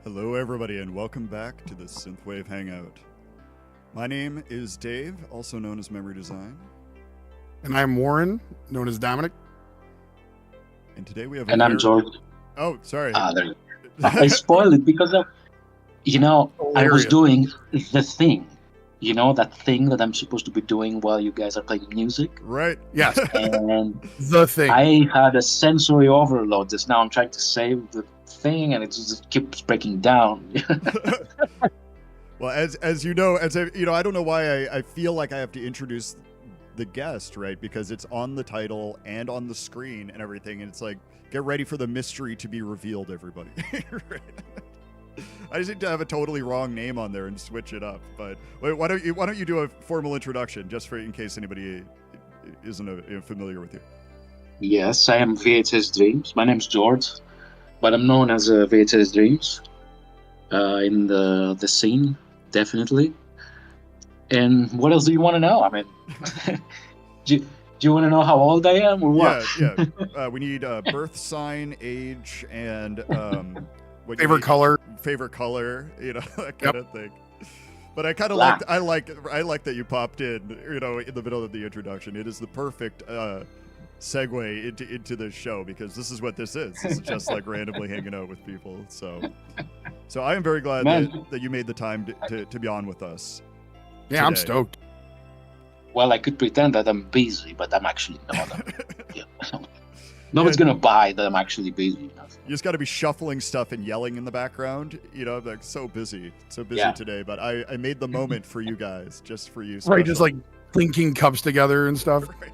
Hello everybody and welcome back to the Synthwave Hangout. My name is Dave, also known as Memory Design. And I'm Warren, known as Dominic. And today we have And I'm George. Oh, sorry. There you go. I spoiled it because of, I was doing the thing. You know, that thing that I'm supposed to be doing while you guys are playing music? Right. Yes. And the thing. I had a sensory overload. Just now I'm trying to save the thing and it just keeps breaking down. Well, as you know, I don't know why I feel like I have to introduce the guest, right? Because it's on the title and on the screen and everything, and it's like, get ready for the mystery to be revealed, everybody. Right? I just need to have a totally wrong name on there and switch it up. But wait, why don't you do a formal introduction just in case anybody isn't familiar with you? Yes, I am VHS Dreams. My name's George, but I'm known as VHS Dreams in the scene, definitely. And what else do you want to know? I mean, do you want to know how old I am or what? Yeah. We need birth sign, age, and favorite color, that kind of thing. But I kind of like that you popped in, in the middle of the introduction. It is the perfect segue into this show because this is what this is. This is just like randomly hanging out with people. So I am very glad that you made the time to be on with us. Yeah, today. I'm stoked. Well, I could pretend that I'm busy, but I'm actually not. Nobody's gonna buy that I'm actually busy. You just got to be shuffling stuff and yelling in the background. I'm like so busy today. But I made the moment for you guys, just for you. Right, just like clinking cups together and stuff. Right.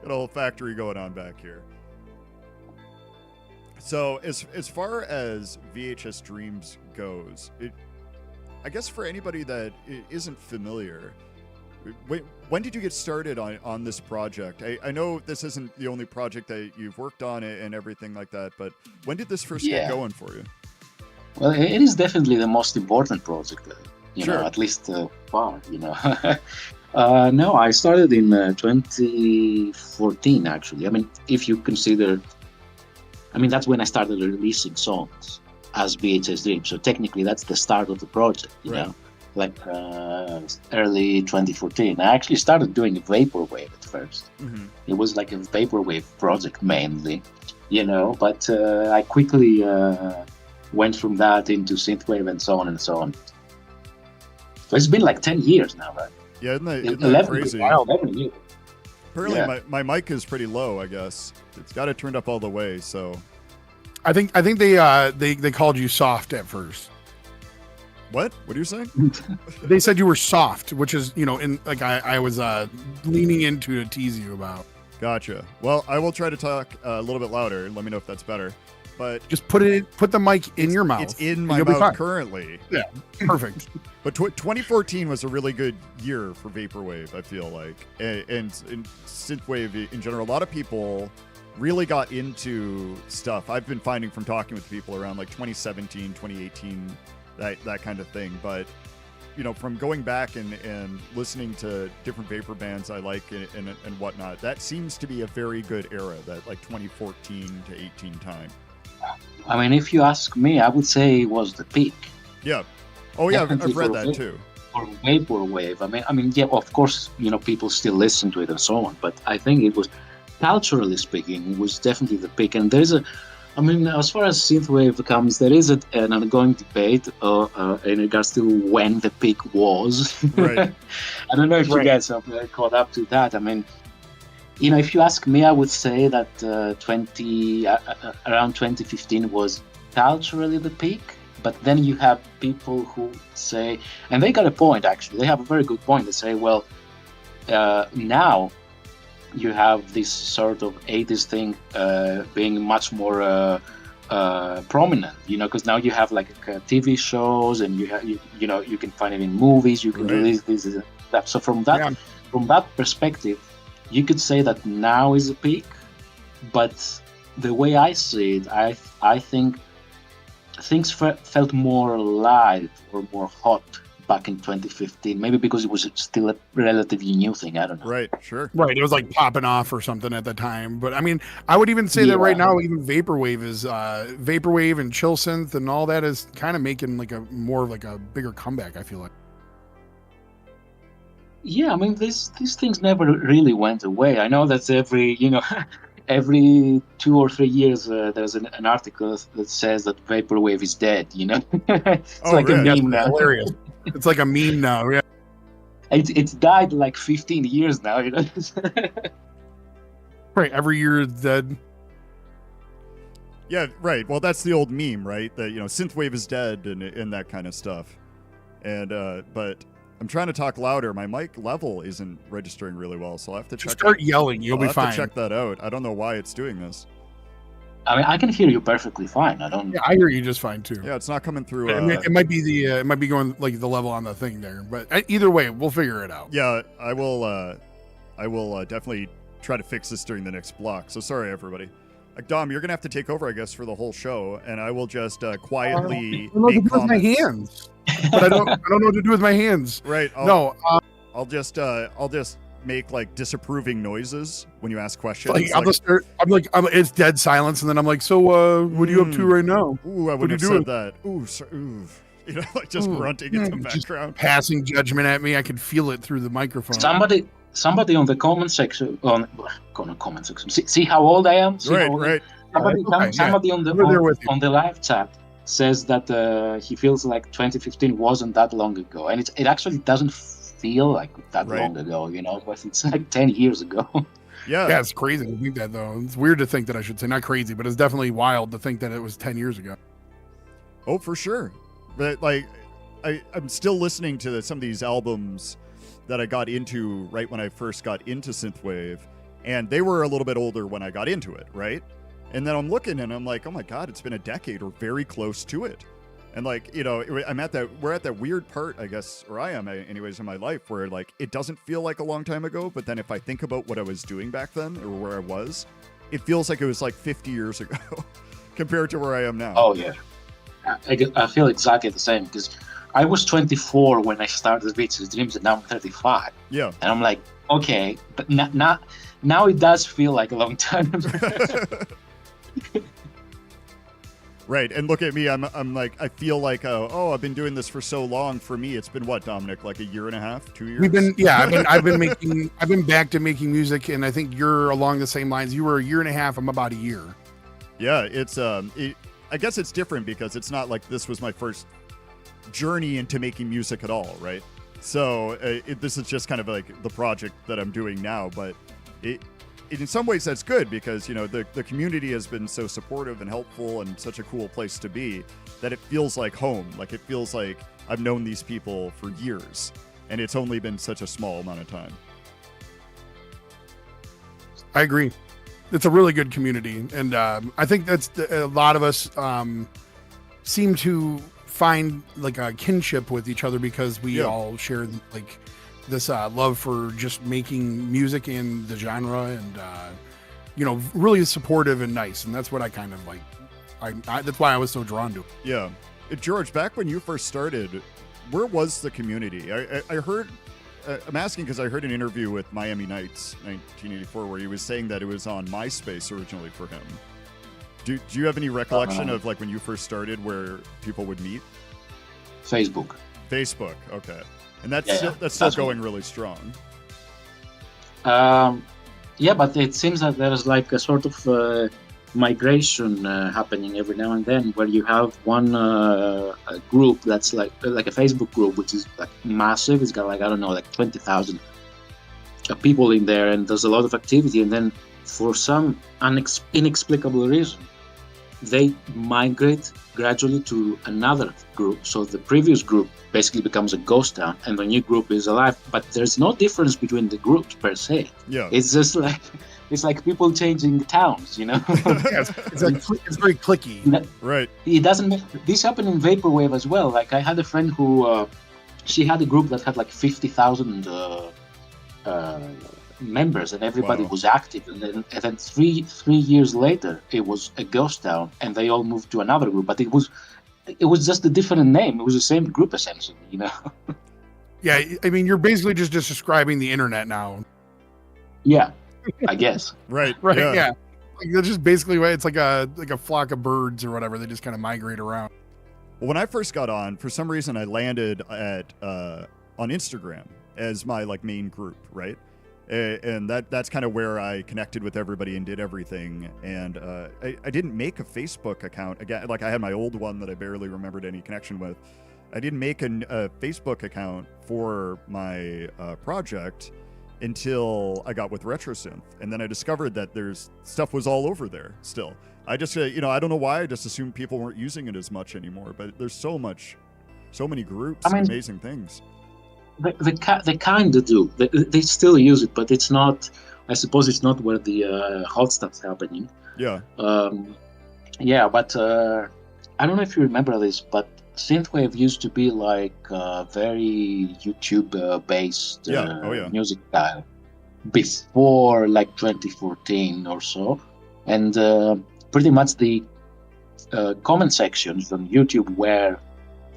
Got a whole factory going on back here. So as far as VHS Dreams goes, I guess for anybody that isn't familiar, when did you get started on this project? I know this isn't the only project that you've worked on and everything like that, but when did this first get going for you? Well, it is definitely the most important project, Sure. At least far, No, I started in 2014, actually. I mean, if you consider, that's when I started releasing songs as VHS Dreams. So technically, that's the start of the project, you know? Like early 2014. I actually started doing vaporwave at first. Mm-hmm. It was like a vaporwave project mainly, but I quickly went from that into synthwave and so on and so on. So it's been like 10 years now, right? Yeah, isn't that crazy? 11 years. Apparently my mic is pretty low, I guess. It's got it turned up all the way, so. I think they called you soft at first. What are you saying? They said you were soft, which is, I was leaning into to tease you about. Gotcha. Well, I will try to talk a little bit louder. Let me know if that's better. But just put the mic in your mouth. It's in my mouth currently. Yeah, perfect. But 2014 was a really good year for vaporwave, I feel like, and synthwave in general. A lot of people really got into stuff. I've been finding from talking with people around like 2017, 2018. That kind of thing, but from going back and listening to different vapor bands I like and whatnot, that seems to be a very good era, that like 2014 to 18 time. I mean, if you ask me, I would say it was the peak. Yeah. Oh yeah, I've read that too. Or vaporwave. I mean, yeah, of course, people still listen to it and so on, but I think it was, culturally speaking, it was definitely the peak. And there's as far as synthwave comes, there is an ongoing debate in regards to when the peak was. Right. I don't know if you guys have caught up to that. I mean, if you ask me, I would say that around 2015 was culturally the peak. But then you have people who say, and they got a point actually. They have a very good point. They say, well, now you have this sort of 80s thing being much more prominent, because now you have like TV shows and you can find it in movies, you can release this and that. So from that perspective, you could say that now is a peak, but the way I see it, I think things felt more alive or more hot back in 2015. Maybe because it was still a relatively new thing. I don't know. Right, sure. Right, it was like popping off or something at the time. But I mean, I would even say that right now, even vaporwave is vaporwave and chill synth and all that is kind of making like a more of like a bigger comeback. I feel like. Yeah, I mean, these things never really went away. I know that every 2 or 3 years there's an article that says that vaporwave is dead. It's like really? a meme now. Hilarious. It's like a meme now. Yeah. It's died like 15 years now. Right. Every year it's dead. Yeah, right. Well, that's the old meme, right? That synthwave is dead and that kind of stuff. And but I'm trying to talk louder. My mic level isn't registering really well, so I'll have to check. Just start yelling. You'll be fine. I'll have to check that out. I don't know why it's doing this. I mean, I can hear you perfectly fine. Yeah, I hear you just fine too. Yeah, it's not coming through. It might be it might be going like the level on the thing there, but either way, we'll figure it out. Yeah, I will definitely try to fix this during the next block. So sorry, everybody. Dom, you're gonna have to take over, I guess, for the whole show, and I will just quietly make comments. With my hands, but I don't know what to do with my hands. Right. I'll just make like disapproving noises when you ask questions. Like, I'll just start. It's dead silence, and then I'm like, so what are you up to right now? Ooh, I wouldn't have said that. Ooh, like just grunting in the background, passing judgment at me. I could feel it through the microphone. Somebody on the comment section comment section. See how old I am? Right. Somebody on the live chat says that he feels like 2015 wasn't that long ago, and it actually doesn't feel like that long ago, but it's like 10 years ago. Yeah, it's crazy to think that, though. It's weird to think that, I should say. Not crazy, but it's definitely wild to think that it was 10 years ago. Oh, for sure. But like, I'm still listening to some of these albums that I got into right when I first got into synthwave, and they were a little bit older when I got into it, right? And then I'm looking and I'm like, oh my God, it's been a decade or very close to it. And like, we're at that weird part, I guess, or I am anyways in my life, where like, it doesn't feel like a long time ago, but then if I think about what I was doing back then or where I was, it feels like it was like 50 years ago compared to where I am now. Oh yeah. I feel exactly the same, because I was 24 when I started VHS DREAMS, and now I'm 35. Yeah. And I'm like, okay, but now it does feel like a long time. Right, and look at me. I'm like, I feel like, I've been doing this for so long. For me, it's been what, Dominic, like a year and a half, 2 years? I've been back to making music, and I think you're along the same lines. You were a year and a half. I'm about a year. Yeah, it's I guess it's different because it's not like this was my first journey into making music at all, right? So this is just kind of like the project that I'm doing now, but in some ways that's good because the community has been so supportive and helpful and such a cool place to be that it feels like home. Like it feels like I've known these people for years, and it's only been such a small amount of time. I agree. It's a really good community, and I think that's a lot of us seem to find like a kinship with each other because we all share like this love for just making music in the genre, and really supportive and nice, and that's what I kind of like. That's why I was so drawn to it. Yeah, George, back when you first started, where was the community? I heard. I'm asking because I heard an interview with Miami Nights 1984 where he was saying that it was on MySpace originally for him. Do you have any recollection of like when you first started where people would meet? Facebook. Okay. And that's still going really strong. Yeah, but it seems that there's like a sort of migration happening every now and then, where you have one a group that's like a Facebook group, which is like massive. It's got like, I don't know, like 20,000 people in there, and there's a lot of activity. And then for some inexplicable reason, they migrate gradually to another group. So the previous group basically becomes a ghost town, and the new group is alive. But there's no difference between the groups per se. Yeah, it's just like people changing towns, it's very clicky. Right. It doesn't. This happened in vaporwave as well. Like I had a friend who, she had a group that had like 50,000 members, and everybody was active. And then three years later, it was a ghost town, and they all moved to another group. But it was it was just a different name. It was the same group essentially, you know. Yeah, I mean, you're basically just describing the internet now. Yeah, I guess. Right. Right? Yeah. Yeah. Like, that's just basically what it's like a flock of birds or whatever. They just kind of migrate around. Well, when I first got on, for some reason, I landed at on Instagram as my like main group, right? And that's kind of where I connected with everybody and did everything. And I didn't make a Facebook account again. Like I had my old one that I barely remembered any connection with. I didn't make a Facebook account for my project until I got with RetroSynth, and then I discovered that there's stuff was all over there still. I just I don't know why. I just assumed people weren't using it as much anymore. But there's so many groups, I mean, amazing things. They kind of do. They still use it, but it's not. I suppose it's not where the hot stuff's happening. Yeah. Yeah, but I don't know if you remember this, but Synthwave used to be like very YouTube-based music style before like 2014 or so, and pretty much the comment sections on YouTube were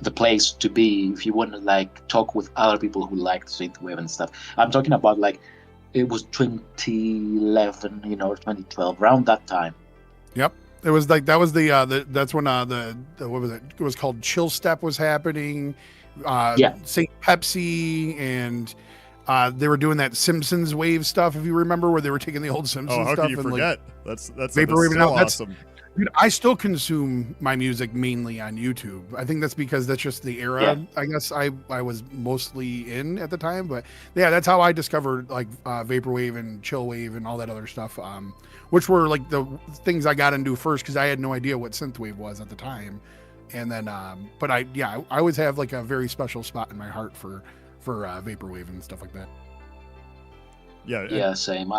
the place to be if you want to like talk with other people who liked Synthwave and stuff. I'm talking about like it was 2011, 2012, around that time. Yep. It was like that was that's when the what was it? It was called Chill Step was happening. St. Pepsi, and they were doing that Simpsons wave stuff. If you remember, where they were taking the old Simpsons stuff. How can you and forget? Like, that's Vaporwave. so Now awesome. Dude, I still consume my music mainly on YouTube. I think that's because that's just the era. Yeah. I guess I was mostly in at the time, but yeah, that's how I discovered like Vaporwave and Chillwave and all that other stuff, which were like the things I got into first because I had no idea what Synthwave was at the time. And then, but I always have like a very special spot in my heart for Vaporwave and stuff like that. Yeah. Same.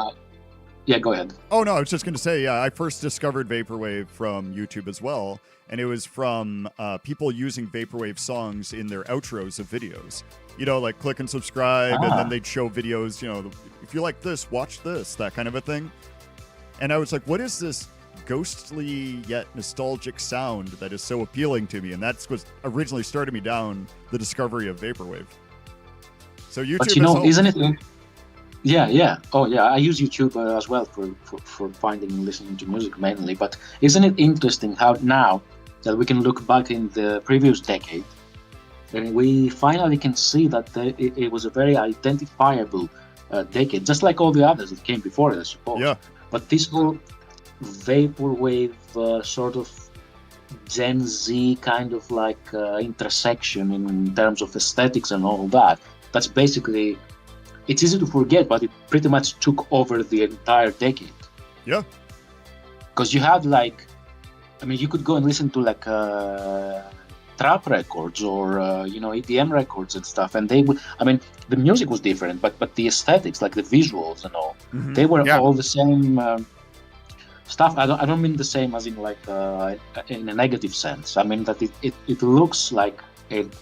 Yeah, go ahead. Oh, no, I was just going to say, I first discovered Vaporwave from YouTube as well, and it was from people using Vaporwave songs in their outros of videos. Like click and subscribe, and then they'd show videos, if you like this, watch this, that kind of a thing. And I was like, what is this ghostly yet nostalgic sound that is so appealing to me? And that's what originally started me down the discovery of Vaporwave. So YouTube but isn't it... Yeah. Oh, yeah. I use YouTube as well for finding and listening to music mainly. But isn't it interesting how now that we can look back in the previous decade, and we finally can see that it was a very identifiable decade, just like all the others that came before it, I suppose. Yeah. But this whole Vaporwave sort of Gen Z kind of like intersection in terms of aesthetics and all that, that's basically... It's easy to forget, but it pretty much took over the entire decade. Yeah. Because you had you could go and listen to like trap records or EDM records and stuff, and they would. The music was different, but the aesthetics, like the visuals and all, they were all the same stuff. I don't mean the same as in like in a negative sense. I mean that it looks like it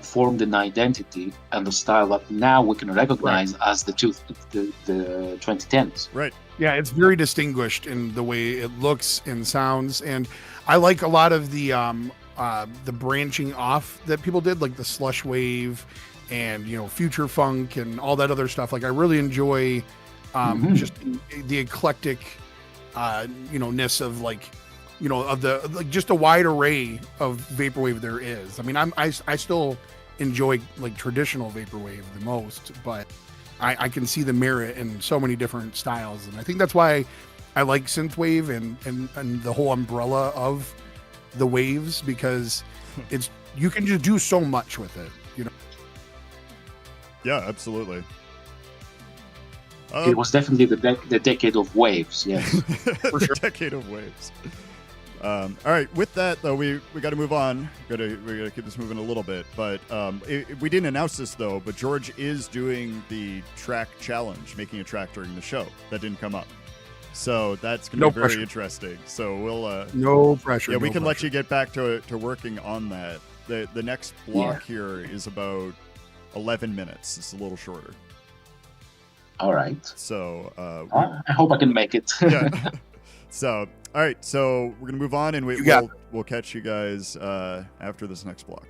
formed an identity and a style that now we can recognize as the 2010s. Right. Yeah, it's very distinguished in the way it looks and sounds, and I like a lot of the branching off that people did, like the slush wave and future funk and all that other stuff. Like I really enjoy just the eclectic ness of of the just a wide array of Vaporwave there is. I still enjoy like traditional Vaporwave the most, but I can see the merit in so many different styles, and I think that's why I like Synthwave and the whole umbrella of the waves, because you can just do so much with it. Yeah, absolutely. It was definitely the decade of waves. Yes, for sure. Decade of waves. All right. With that, though, we got to move on. We got to keep this moving a little bit. But we didn't announce this though. But George is doing the track challenge, making a track during the show. That didn't come up, so that's going to be very interesting. So we'll no pressure. Yeah, we can let you get back to working on that. The next block here is about 11 minutes. It's a little shorter. All right. So I hope I can make it. Yeah. So All right, so we're gonna move on, and we'll catch you guys after this next block.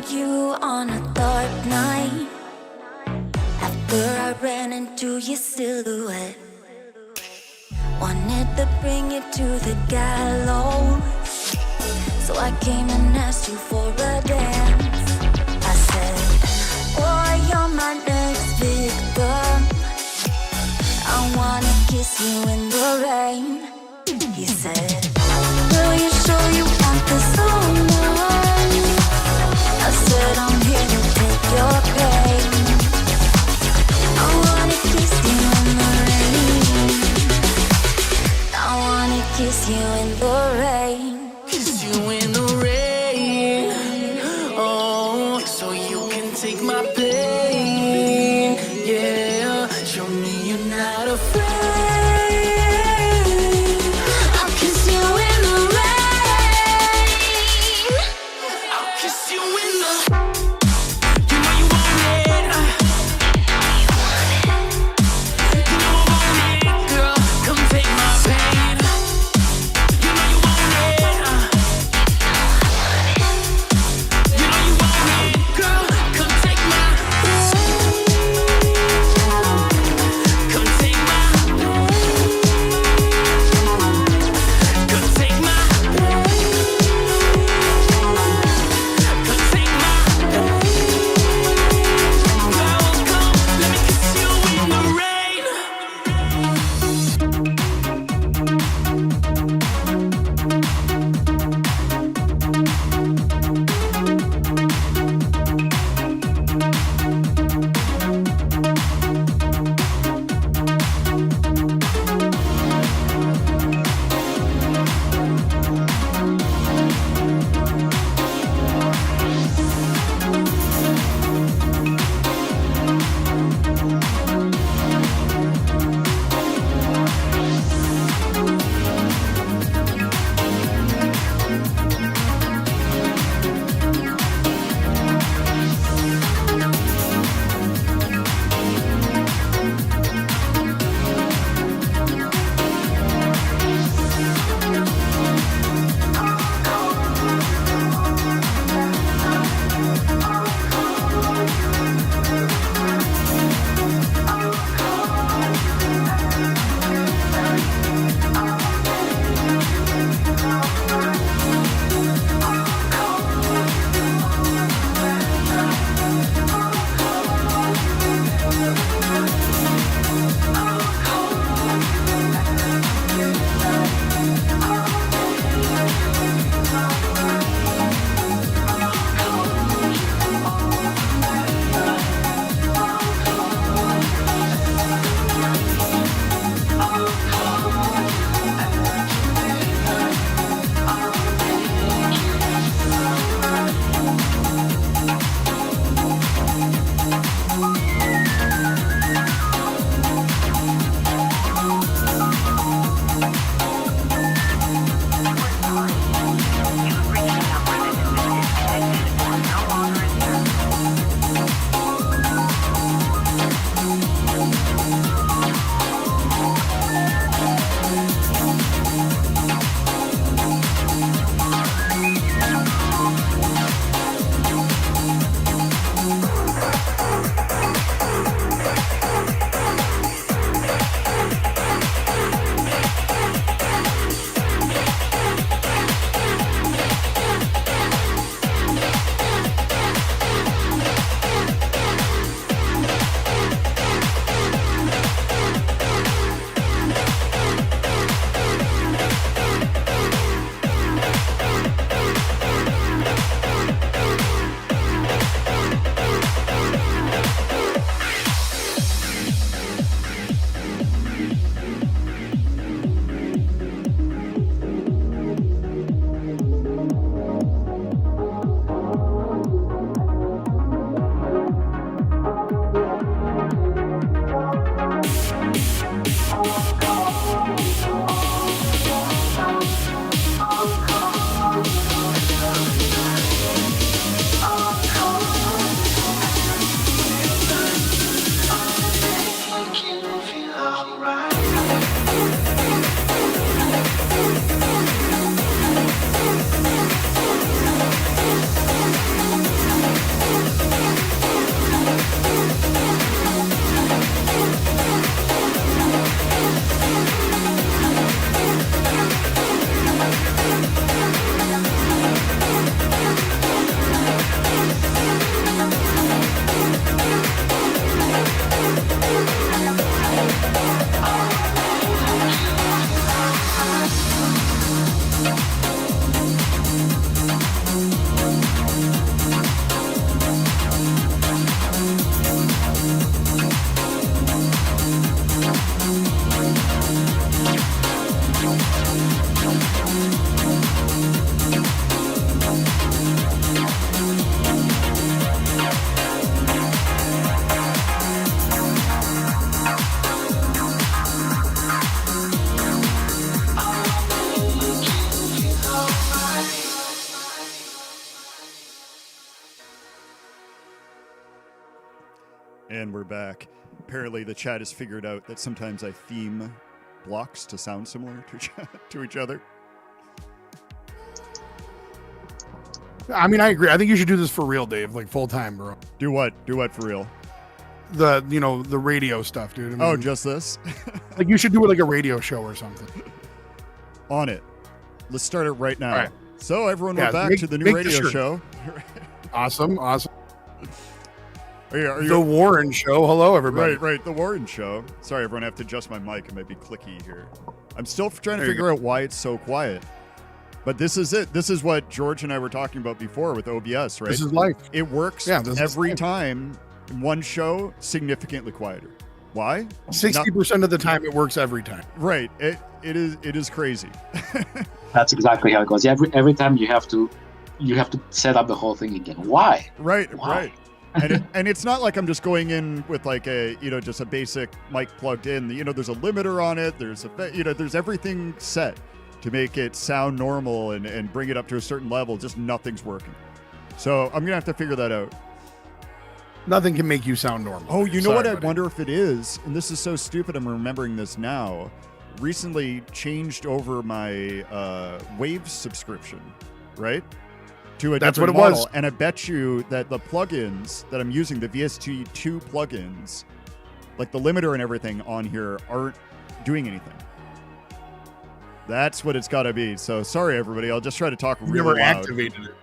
finding you on a dark night. After I ran into your silhouette, wanted to bring you to the gallows, so I came and asked you for a dance. I said, boy, you're my next victim. I wanna kiss you in the rain. He said, will you show you want this so much? I said, I'm here to take your pain. I wanna kiss you in the rain. I wanna kiss you in the rain. Kiss you in the rain. Oh, so you can take my pain. Yeah, show me you're not afraid. And we're back. Apparently, the chat has figured out that sometimes I theme blocks to sound similar to each other. I mean, I agree. I think you should do this for real, Dave, like full time, bro. Do what? Do what for real? The radio stuff, dude. I mean, Oh, just this? like you should do it like a radio show or something. On it. Let's start it right now. All right. So, everyone, we're Yeah, back to the new make the radio shirt. show. Awesome. Are you, The Warren Show. Hello, everybody. Right, the Warren Show. Sorry, everyone, I have to adjust my mic. It might be clicky here. I'm still trying to There you figure out why it's so quiet. But this is it. This is what George and I were talking about before with OBS, right? This is life. It works Yeah, this is every life. time. One show, significantly quieter. Why? 60% of the time, it works every time. Right. It is crazy. That's exactly how it goes. Every time you have to set up the whole thing again. Why? Right. Why? And it's not like I'm just going in with like a just a basic mic plugged in. There's a limiter on it. There's there's everything set to make it sound normal and bring it up to a certain level. Just nothing's working. So I'm gonna have to figure that out. Nothing can make you sound normal. Oh, you know Sorry, what? I buddy. wonder if it is. And this is so stupid. I'm remembering this now. Recently changed over my Wave subscription, right? To a That's different what it model. was. And I bet you that the plugins that I'm using, the VST2 plugins, like the limiter and everything on here, aren't doing anything. That's what it's got to be. So sorry, everybody. I'll just try to talk You really never loud. activated it.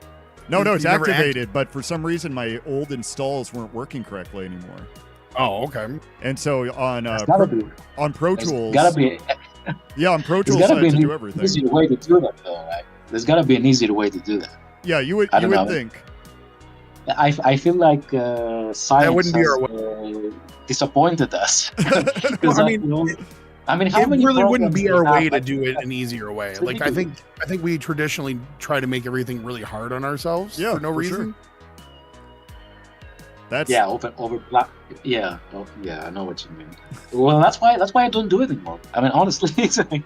No, You it's never activated, but for some reason my old installs weren't working correctly anymore. Oh, okay. And so on There's gotta be. on Pro There's Tools, gotta be. yeah, on Pro There's Tools I gotta had be to do an everything. easier way to do that, though, right? There's gotta be an easier way to do that. Yeah, you would I don't know. think. I feel like science wouldn't be our has disappointed us. Well, I mean, how It many really wouldn't programs be we our have, way to like, do it an easier way. It's Like I ridiculous. think we traditionally try to make everything really hard on ourselves Yeah, for no for sure. reason. That's Yeah, over black. Yeah, I know what you mean. Well, that's why I don't do it anymore. I mean, honestly, it's like,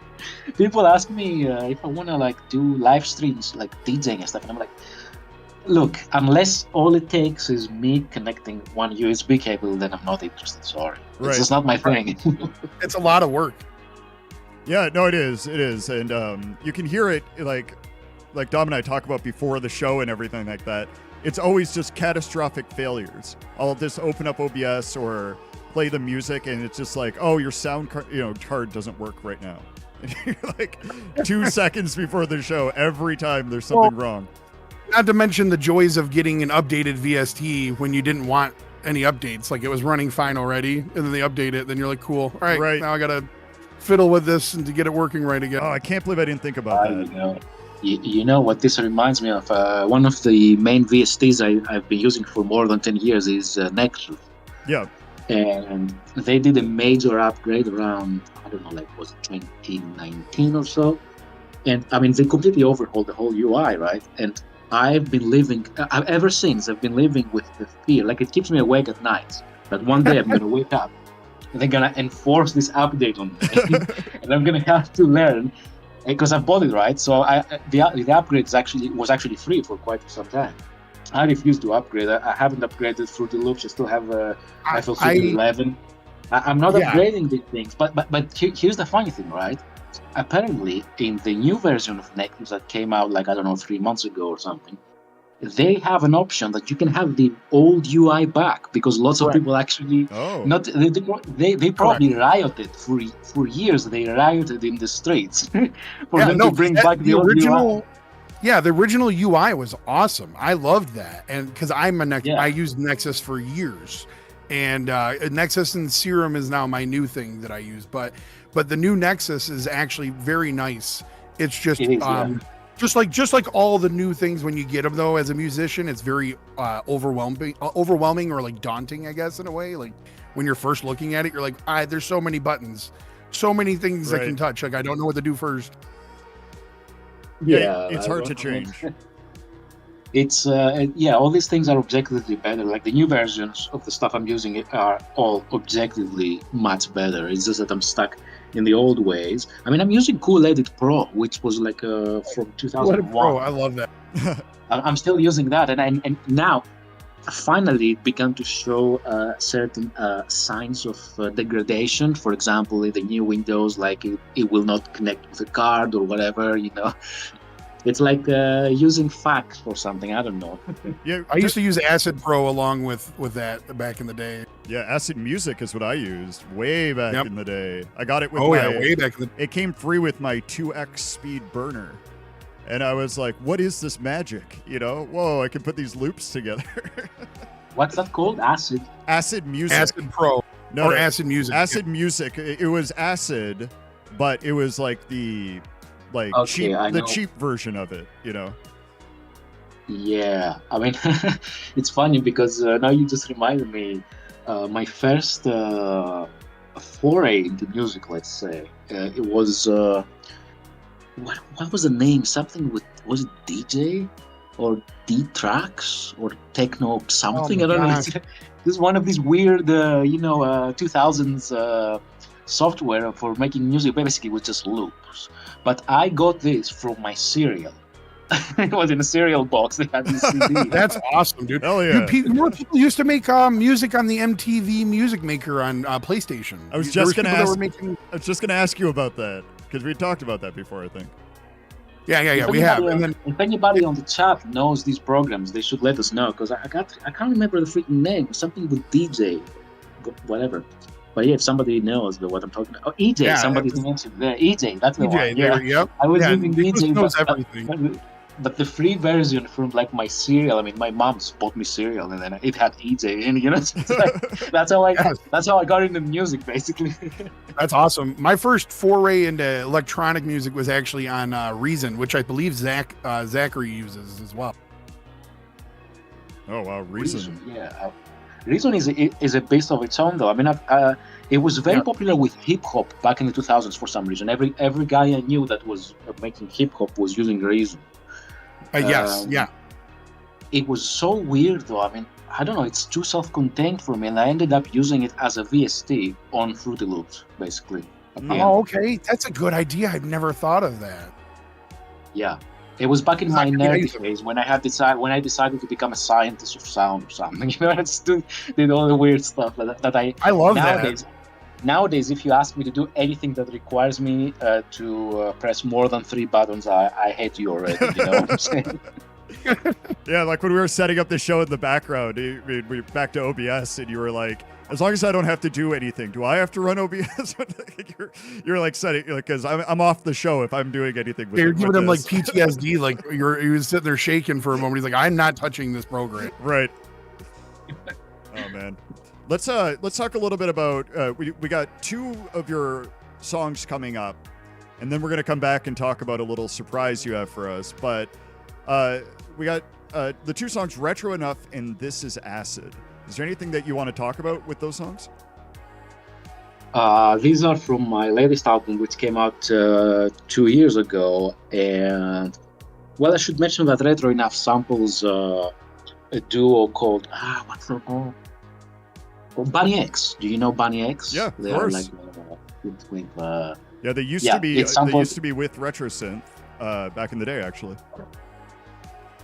people ask me if I want to like do live streams, like DJing and stuff, and I'm like, look, unless all it takes is me connecting one USB cable, then I'm not interested. Sorry, Right. it's just not my thing. It's a lot of work. Yeah, no, it is, and you can hear it like Dom and I talk about before the show and everything like that. It's always just catastrophic failures. I'll just open up OBS or play the music, and it's just like, oh, your sound card doesn't work right now. And you're like 2 seconds before the show, every time there's something wrong. Not to mention the joys of getting an updated VST when you didn't want any updates. Like it was running fine already, and then they update it. Then you're like, cool. All right, Right. now I gotta fiddle with this and to get it working right again. Oh, I can't believe I didn't think about I that. know. You know what this reminds me of? One of the main VSTs I've been using for more than 10 years is Nexus. Yeah, And they did a major upgrade around, I don't know, like was it 2019 or so? And I mean, they completely overhauled the whole UI, right? And I've been living, ever since, I've been living with the fear, like it keeps me awake at night. But one day I'm going to wake up and they're going to enforce this update on me. And I'm going to have to learn. Because I bought it, right? So the upgrade was actually free for quite some time. I refuse to upgrade. I haven't upgraded Fruity Loops. I still have FL 11. I'm not Yeah. upgrading these things. But here's the funny thing, right? Apparently, in the new version of Nexus that came out, like, I don't know, 3 months ago or something, they have an option that you can have the old UI back, because lots of Correct. people actually Oh, not they probably rioted for years. They rioted in the streets for them to bring back the old UI. Yeah, the original UI was awesome. I loved that, and because I used Nexus for years, and Nexus and Serum is now my new thing that I use. But the new Nexus is actually very nice. It's just It is, just like all the new things when you get them though. As a musician, it's very overwhelming or like daunting, I guess, in a way. Like when you're first looking at it, you're like, there's so many buttons, so many things I can touch. Like I don't know what to do first. yeah, it's hard to change. It's all these things are objectively better. Like the new versions of the stuff I'm using are all objectively much better. It's just that I'm stuck in the old ways. I mean, I'm using Cool Edit Pro, which was like from 2001. Pro, I love that. I'm still using that, and now finally it began to show certain signs of degradation. For example, in the new Windows, like it will not connect with a card or whatever, you know. It's like using fax or something. I don't know. Yeah, I used to use Acid Pro along with that back in the day. Yeah, Acid Music is what I used way back in the day. I got it with way back in the It came free with my 2x speed burner. And I was like, what is this magic? You know, whoa, I can put these loops together. What's that called? Acid Music. Acid Pro. No, or Acid Music. Acid Music. It was Acid, but it was like the cheap version of it, you know. Yeah, I mean, it's funny because now you just reminded me. My first foray into music, let's say, it was what was the name? Something with, was it DJ or D Tracks or Techno something? I don't know. This is one of these weird, 2000s software for making music. Basically, with just loops. But I got this from my cereal. It was in a cereal box. They had this CD. That's awesome, dude. Hell yeah. More people used to make music on the MTV Music Maker on PlayStation. I was just going to ask you about that because we talked about that before, I think. Yeah, we have. And then, if anybody on the chat knows these programs, they should let us know, because I can't remember the freaking name. Something with DJ, whatever. But yeah, if somebody knows what I'm talking about. Oh, EJ, somebody mentioned there. EJ, that's the one. Yeah. Yep. I was using EJ, knows everything. But the free version from like my cereal, I mean, my mom bought me cereal, and then it had EJ, and that's how I got into music, basically. That's awesome. My first foray into electronic music was actually on Reason, which I believe Zachary uses as well. Oh wow, Reason. Yeah. Reason is a beast of its own, though. I mean, it was very popular with hip hop back in the 2000s for some reason. Every guy I knew that was making hip hop was using Reason. Yes. It was so weird, though. I mean, I don't know. It's too self-contained for me, and I ended up using it as a VST on Fruity Loops, basically. Oh, okay. That's a good idea. I've never thought of that. Yeah. It was back in my nerdy days when I decided to become a scientist of sound or something. You know, I just did all the weird stuff that I love nowadays. That. Nowadays, if you ask me to do anything that requires me to press more than 3 buttons, I hate you already. You know what I'm saying? Yeah, like when we were setting up the show in the background, we back to OBS, and you were like, as long as I don't have to do anything, do I have to run OBS? you're like setting, because I'm off the show if I'm doing anything with it. You're giving him like PTSD, like he was sitting there shaking for a moment. He's like, I'm not touching this program. Right. Oh man. Let's talk a little bit about we got 2 of your songs coming up, and then we're gonna come back and talk about a little surprise you have for us. But we got the 2 songs, Retro Enough and This Is Acid. Is there anything that you want to talk about with those songs? These are from my latest album, which came out 2 years ago. And, well, I should mention that Retro Enough samples a duo called, what's their name? Bunny X. Do you know Bunny X? Yeah, of they course. Are like yeah, they used to be. They used to be with RetroSynth back in the day, actually.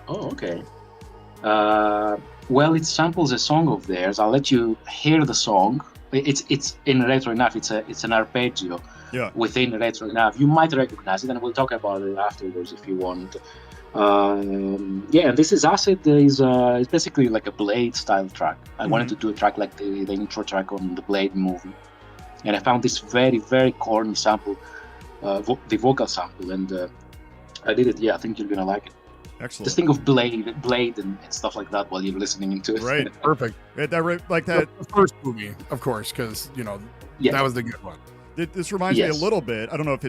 Oh, okay. Well, it samples a song of theirs. I'll let you hear the song. It's in Retro Enough. It's an arpeggio. Yeah. within retro. Now, you might recognize it, and we'll talk about it afterwards if you want. And this is Acid is basically like a Blade style track. I wanted to do a track like the intro track on the Blade movie, and I found this very, very corny sample, the vocal sample, and I did it. Yeah, I think you're gonna like it. Excellent. Just think of Blade and stuff like that while you're listening into it. Right. Perfect. Right, like that. The first movie, of course, because that was the good one. This reminds me a little bit. I don't know if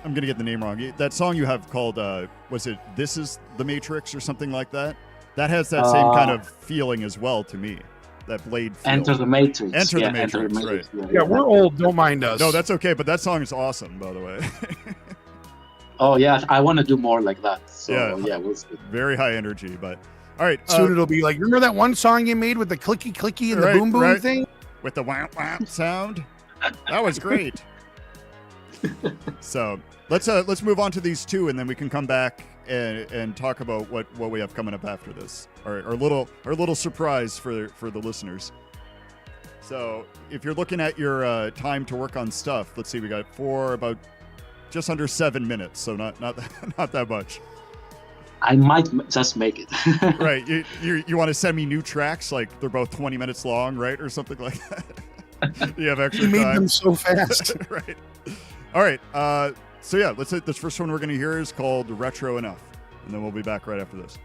I'm gonna get the name wrong. That song you have called was it "This Is the Matrix" or something like that? That has that same kind of feeling as well to me. That Blade feel. Enter the Matrix. Enter the Matrix. Right. Yeah, we're old. Don't mind us. No, that's okay. But that song is awesome, by the way. Oh yeah, I want to do more like that. So we'll see. Very high energy, but all right. Soon it'll be like, remember that one song you made with the clicky clicky and the boom boom thing with the wham wham sound? That was great. So let's move on to these two, and then we can come back and talk about what we have coming up after this. Our little surprise for the listeners. So if you're looking at your time to work on stuff, let's see, we got about just under 7 minutes, so not that much. I might just make it. Right. You want to send me new tracks, like they're both 20 minutes long, right, or something like that. You have extra time. You made them so fast. Right. All right. So yeah, let's say this first one we're going to hear is called Retro Enough, and then we'll be back right after this.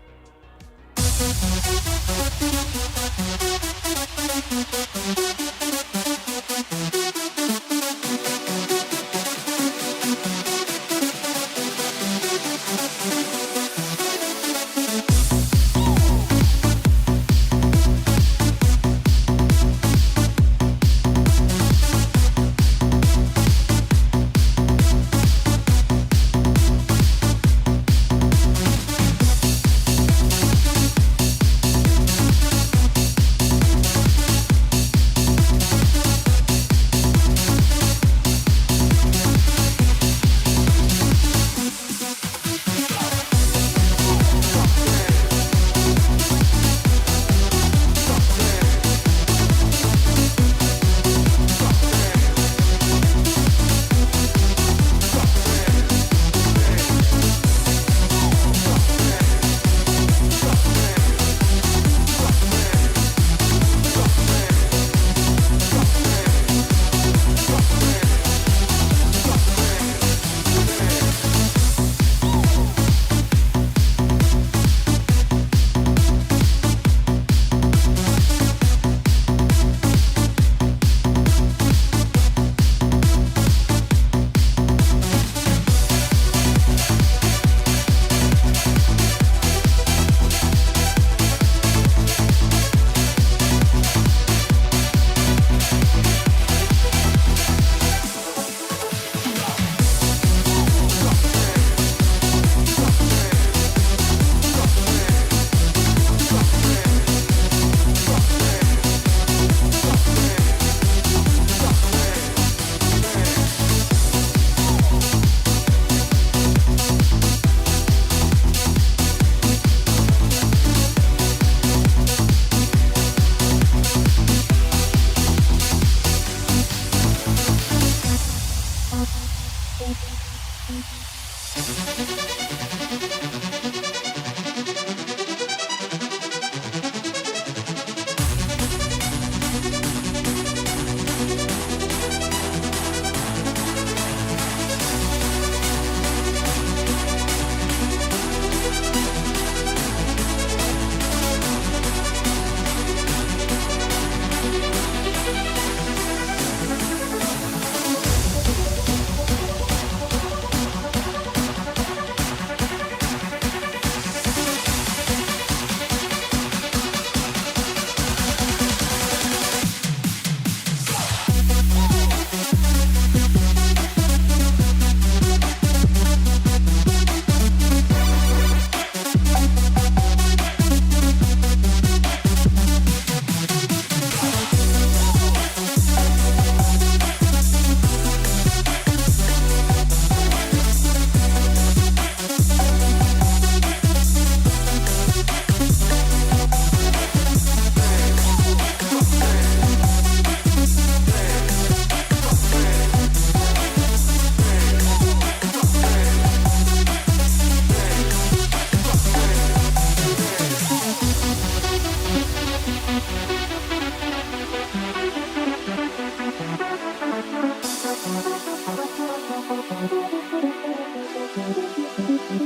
This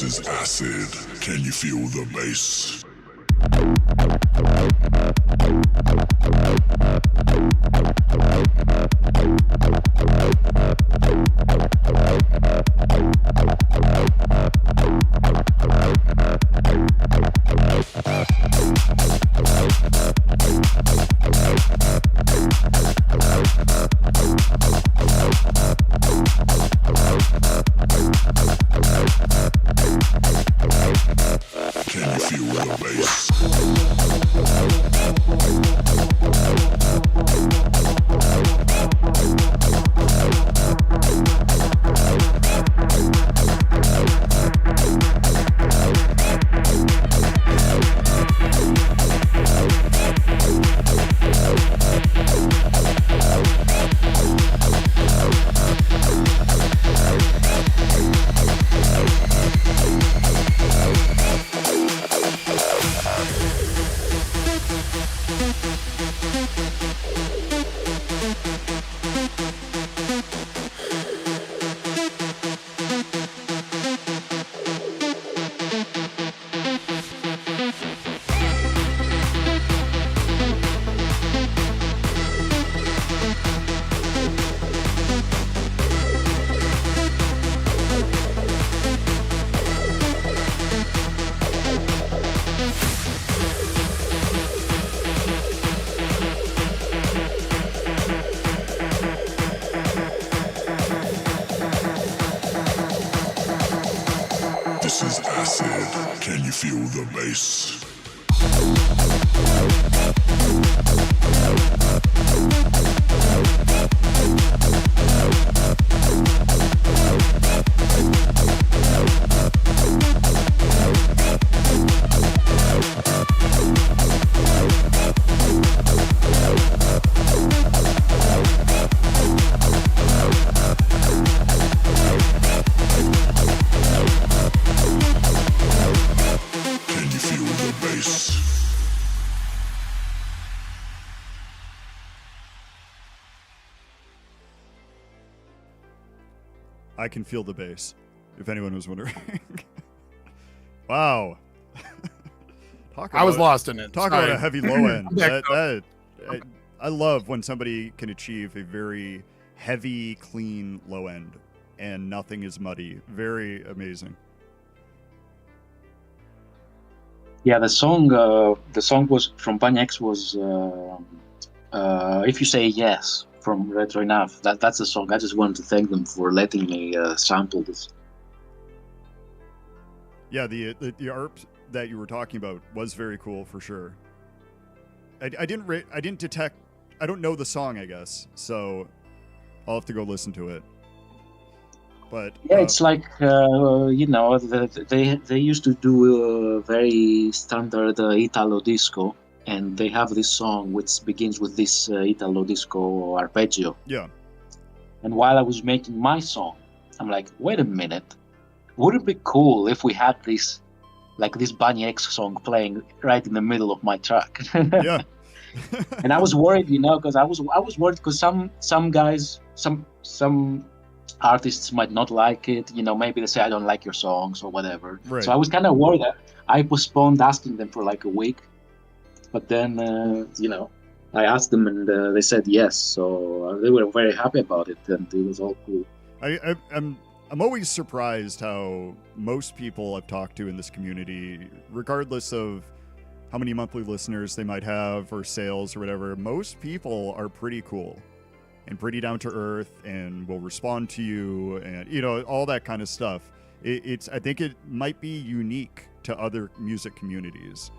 is acid. Can you feel the bass? Can you feel the bass? This is acid. Can you feel the bass? Can you feel the bass? I can feel the bass, if anyone was wondering. Wow. I was lost in it. Talk Sorry. about a heavy low end. I'm back up. I love when somebody can achieve a very heavy, clean low end and nothing is muddy. Very amazing. Yeah, the song was from Banya X was If You Say Yes from Retro Enough. That's the song. I just wanted to thank them for letting me sample this. Yeah, the art that you were talking about was very cool for sure. I didn't detect. I don't know the song, I guess, so I'll have to go listen to it. But Yeah, it's like they used to do a very standard Italo disco, and they have this song which begins with this Italo disco arpeggio. Yeah. And while I was making my song, I'm like, wait a minute, would it be cool if we had this, like this Bunny X song playing right in the middle of my track? Yeah. And I was worried, because I was worried because some guys, some artists might not like it. Maybe they say I don't like your songs or whatever. Right. So I was kind of worried that I postponed asking them for like a week, but then I asked them and they said yes. So they were very happy about it, and it was all cool. I'm always surprised how most people I've talked to in this community, regardless of how many monthly listeners they might have or sales or whatever, most people are pretty cool and pretty down to earth and will respond to you and all that kind of stuff. I think it might be unique to other music communities.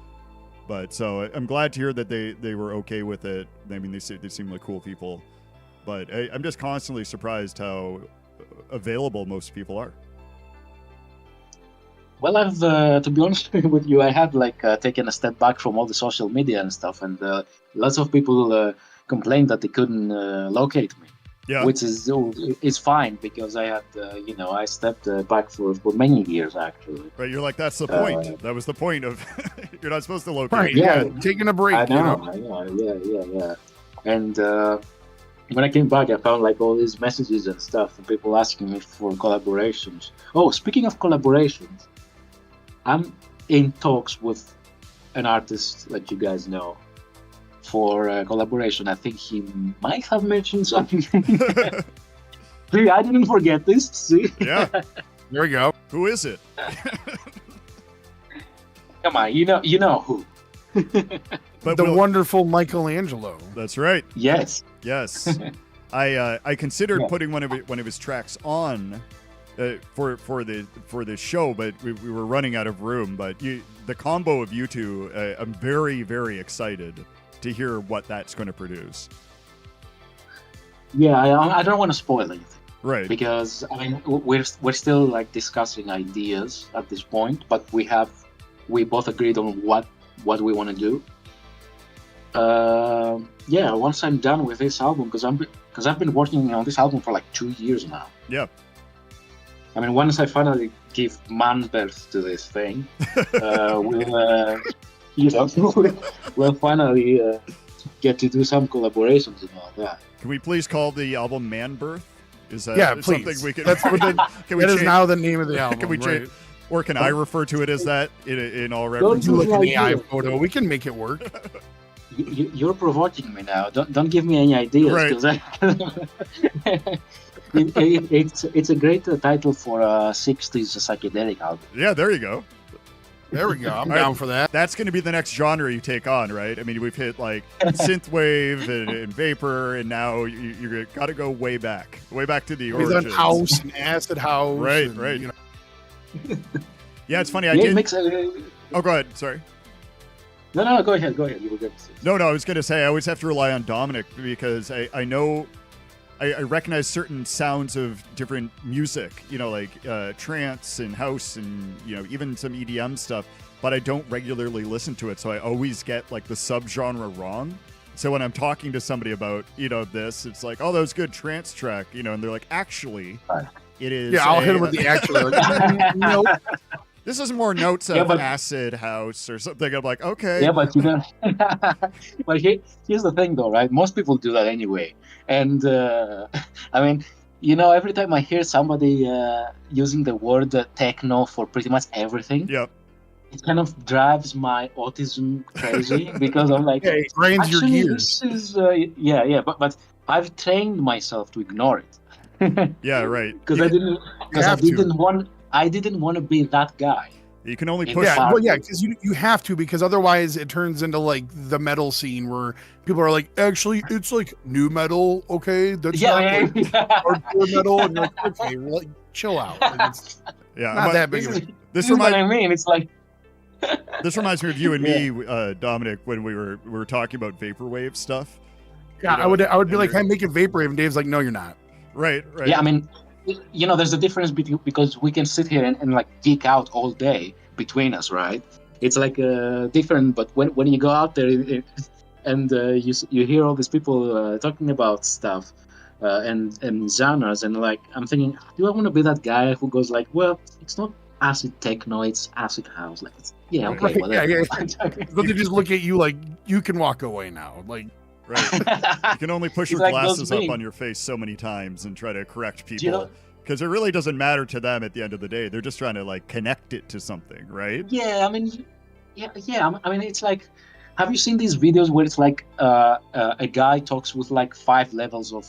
But so I'm glad to hear that they were okay with it. I mean, they seem like cool people. But I'm just constantly surprised how available most people are. Well, I've to be honest with you, I had like taken a step back from all the social media and stuff, and lots of people complained that they couldn't locate me. Yeah. Which is fine because I had I stepped back for many years actually. But you're like, that's the point. That was the point of you're not supposed to locate. Right. Yeah. Taking a break. I know. Yeah. And when I came back, I found like all these messages and stuff, and people asking me for collaborations. Oh, speaking of collaborations, I'm in talks with an artist that you guys know for collaboration. I think he might have mentioned something. See, I didn't forget this. See? Yeah. There we go. Who is it? Come on, you know who. But The wonderful Michelangelo. That's right. Yes. Yes. I considered Yeah. putting one of his tracks on for the show, but we were running out of room. But the combo of you two, I'm very, very excited to hear what that's going to produce. Yeah, I don't want to spoil anything. Right. Because I mean we're still like discussing ideas at this point, but we both agreed on what we want to do. Once I'm done with this album, because I've been working on this album for like 2 years now. Yeah. I mean, once I finally give man birth to this thing, we'll finally get to do some collaborations and all that. Can we please call the album Man Birth? Is that Yeah, please. something we can? That's what can we that is change- now the name of the album. Can we right? change? Or can I refer to it as that in all Don't references? You look at the Yeah, AI yeah. photo. We can make it work. You're provoking me now. Don't give me any ideas. Right. 'Cause it's a great title for a 60s psychedelic album. Yeah, there you go. There we go. I'm All right. down for that. That's going to be the next genre you take on, right? I mean, we've hit like synthwave and vapor, and now you got to go way back to the We've done origins. house and acid house. Right, and, right. you know, Yeah, it's funny. I Yeah, it did. makes, Oh, go ahead. Sorry. No, go ahead. You were good. No, I was going to say I always have to rely on Dominic because I know I recognize certain sounds of different music, like trance and house and, even some EDM stuff, but I don't regularly listen to it. So I always get like the subgenre wrong. So when I'm talking to somebody about, this, it's like, oh, that was good trance track, and they're like, actually, it is. yeah, I'll hit him with the actual. Nope. This is more notes of Yeah, but- acid house or something. I'm like, okay. Yeah, but but here's the thing, though, right? Most people do that anyway, and I mean, every time I hear somebody using the word techno for pretty much everything, Yep. it kind of drives my autism crazy because I'm like, Yeah, it grinds your actually, gears. this is but I've trained myself to ignore it. Yeah, right. Because I didn't have I didn't want to be that guy. You can only Yeah, push. Yeah, well, yeah, because you have to, because otherwise it turns into like the metal scene where people are like, actually, it's like new metal, okay? That's not like hardcore metal, and you're like, okay, well, like, chill out. Like, it's Yeah, not that big This of is, a this this is what reminds I mean. It's like, this reminds me of you and me, Dominic, when we were talking about vaporwave stuff. Yeah, You I would be and like, you're- I'm making vaporwave, and Dave's like, no, you're not. Right. yeah, I mean, there's a difference between, because we can sit here and like geek out all day between us, right? It's like different, but when you go out there and you hear all these people talking about stuff and genres, and like I'm thinking, do I want to be that guy who goes like, well, it's not acid techno, it's acid house, like it's okay, Right, whatever. yeah. But they just look at you like, you can walk away now. Like, Right. You can only push It's your like those glasses up memes. on your face so many times and try to correct Do you know- people. Because it really doesn't matter to them at the end of the day. They're just trying to like connect it to something, right? Yeah, I mean, I mean, it's like, have you seen these videos where it's like a guy talks with like 5 levels of,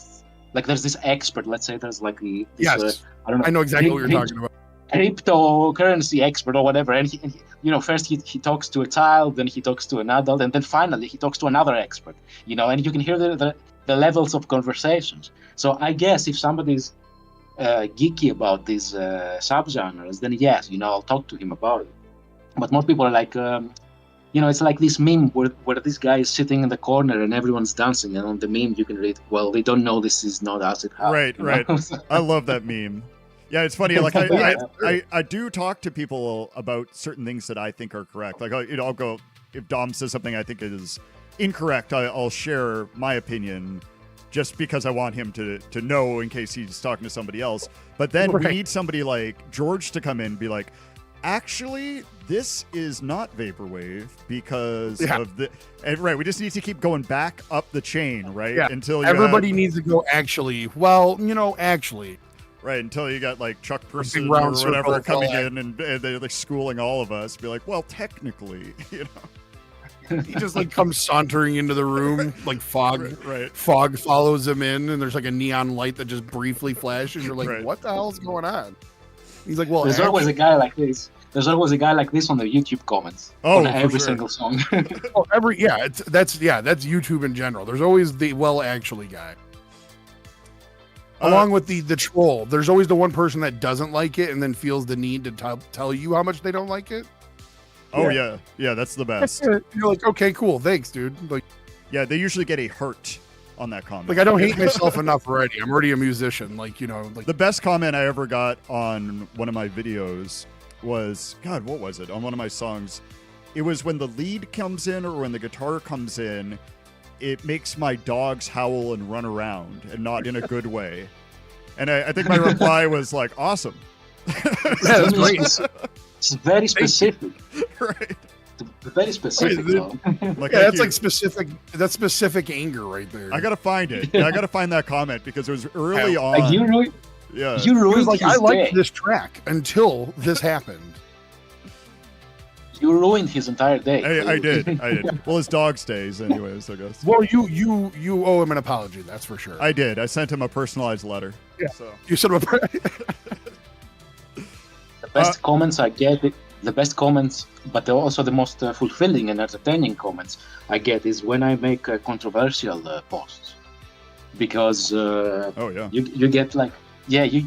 like, there's this expert. Let's say there's like this, yes, I don't know, I know exactly what you're talking about. cryptocurrency expert or whatever, and first he talks to a child, then he talks to an adult, and then finally he talks to another expert. And you can hear the levels of conversations. So I guess if somebody's geeky about these subgenres, then yes, I'll talk to him about it. But most people are like, it's like this meme where this guy is sitting in the corner and everyone's dancing, and on the meme you can read, well, they don't know this is not acid house. Right. I love that meme. Yeah, it's funny. Like Yeah. I do talk to people about certain things that I think are correct. Like I'll go if Dom says something I think is incorrect, I'll share my opinion just because I want him to know in case he's talking to somebody else. But then we need somebody like George to come in and be like, actually, this is not vaporwave because of the right. We just need to keep going back up the chain, right? Yeah. Until everybody needs to go. Actually, well, actually, right. Until you got like Chuck Person or round whatever circle coming flag. in and they're like schooling all of us. Be like, well, technically, he just like comes sauntering into the room like fog. Right. Fog follows him in, and there's like a neon light that just briefly flashes. You're like, what the hell's going on? He's like, well, there's always a guy like this. There's always a guy like this on the YouTube comments on every single song. That's YouTube in general. There's always the actually guy. Along with the troll, there's always the one person that doesn't like it and then feels the need to tell you how much they don't like it. Oh yeah, that's the best. You're like, okay, cool, thanks, dude. Like, yeah, they usually get a hurt on that comment. Like, I don't hate myself enough already. I'm already a musician. Like, like the best comment I ever got on one of my videos was, God, what was it? On one of my songs, it was when the lead comes in or when the guitar comes in, it makes my dogs howl and run around, and not in a good way. And I think my reply was like, awesome. That's great. It's very specific. Right. Very specific. Like, that's like specific. That's specific anger right there. I gotta find it. Yeah, I gotta find that comment because it was early on. Like you ruined like, I his liked day. this track until this happened. You ruined his entire day. I did. Well, his dog stays anyways, I guess. Well, you owe him an apology. That's for sure. I did. I sent him a personalized letter. Yeah. So. You said The best comments I get, the best comments, but also the most fulfilling and entertaining comments I get is when I make controversial posts, because you get like you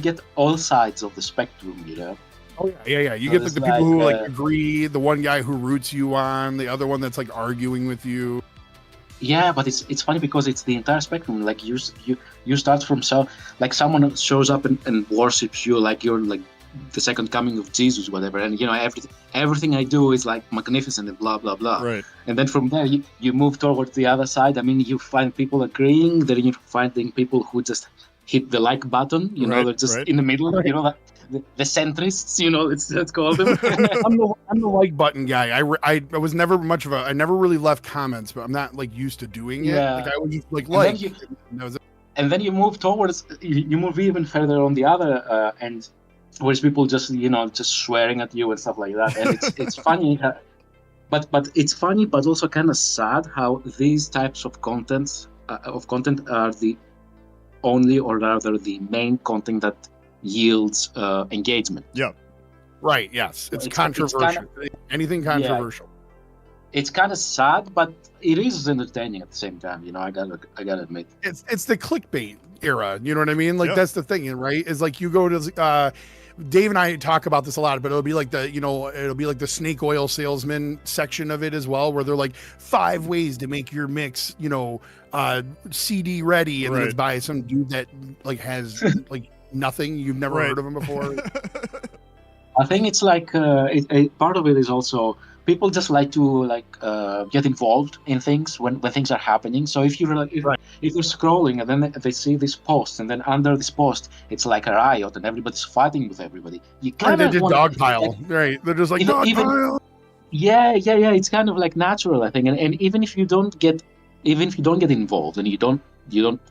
get all sides of the spectrum, Oh yeah. You get like the people who like agree, the one guy who roots you on, the other one that's like arguing with you. Yeah, but it's funny because it's the entire spectrum. Like you start from like someone shows up and worships you like you're like the second coming of Jesus, whatever, and everything I do is like magnificent and blah blah blah. Right. And then from there you move towards the other side. I mean, you find people agreeing, then you're finding people who just hit the like button. They're just in the middle. That the centrists. Let's call them. I'm the like button guy. I was never much of I never really left comments, but I'm not like used to doing it. Yeah. Like I would just like. And then you move towards, you move even further on the other end, whereas people just swearing at you and stuff like that. And it's funny, but it's funny, but also kind of sad how these types of content are the only, or rather the main content that yields engagement. Yeah. Right. Yes. It's controversial. Anything controversial. Yeah. It's kind of sad, but it is entertaining at the same time. I gotta admit. It's the clickbait era. You know what I mean? Like that's the thing, right? Is like you go to Dave and I talk about this a lot, but it'll be like the snake oil salesman section of it as well, where they're like 5 ways to make your mix, CD ready, and then it's by some dude that like has like nothing. You've never heard of him before. I think it's like part of it is also people just like to get involved in things when things are happening. So if you're if you're scrolling and then they see this post, and then under this post it's like a riot and everybody's fighting with everybody, you kind of dog pile, right? They're just like dog pile. Yeah. It's kind of like natural, I think, and even if you don't get involved and you don't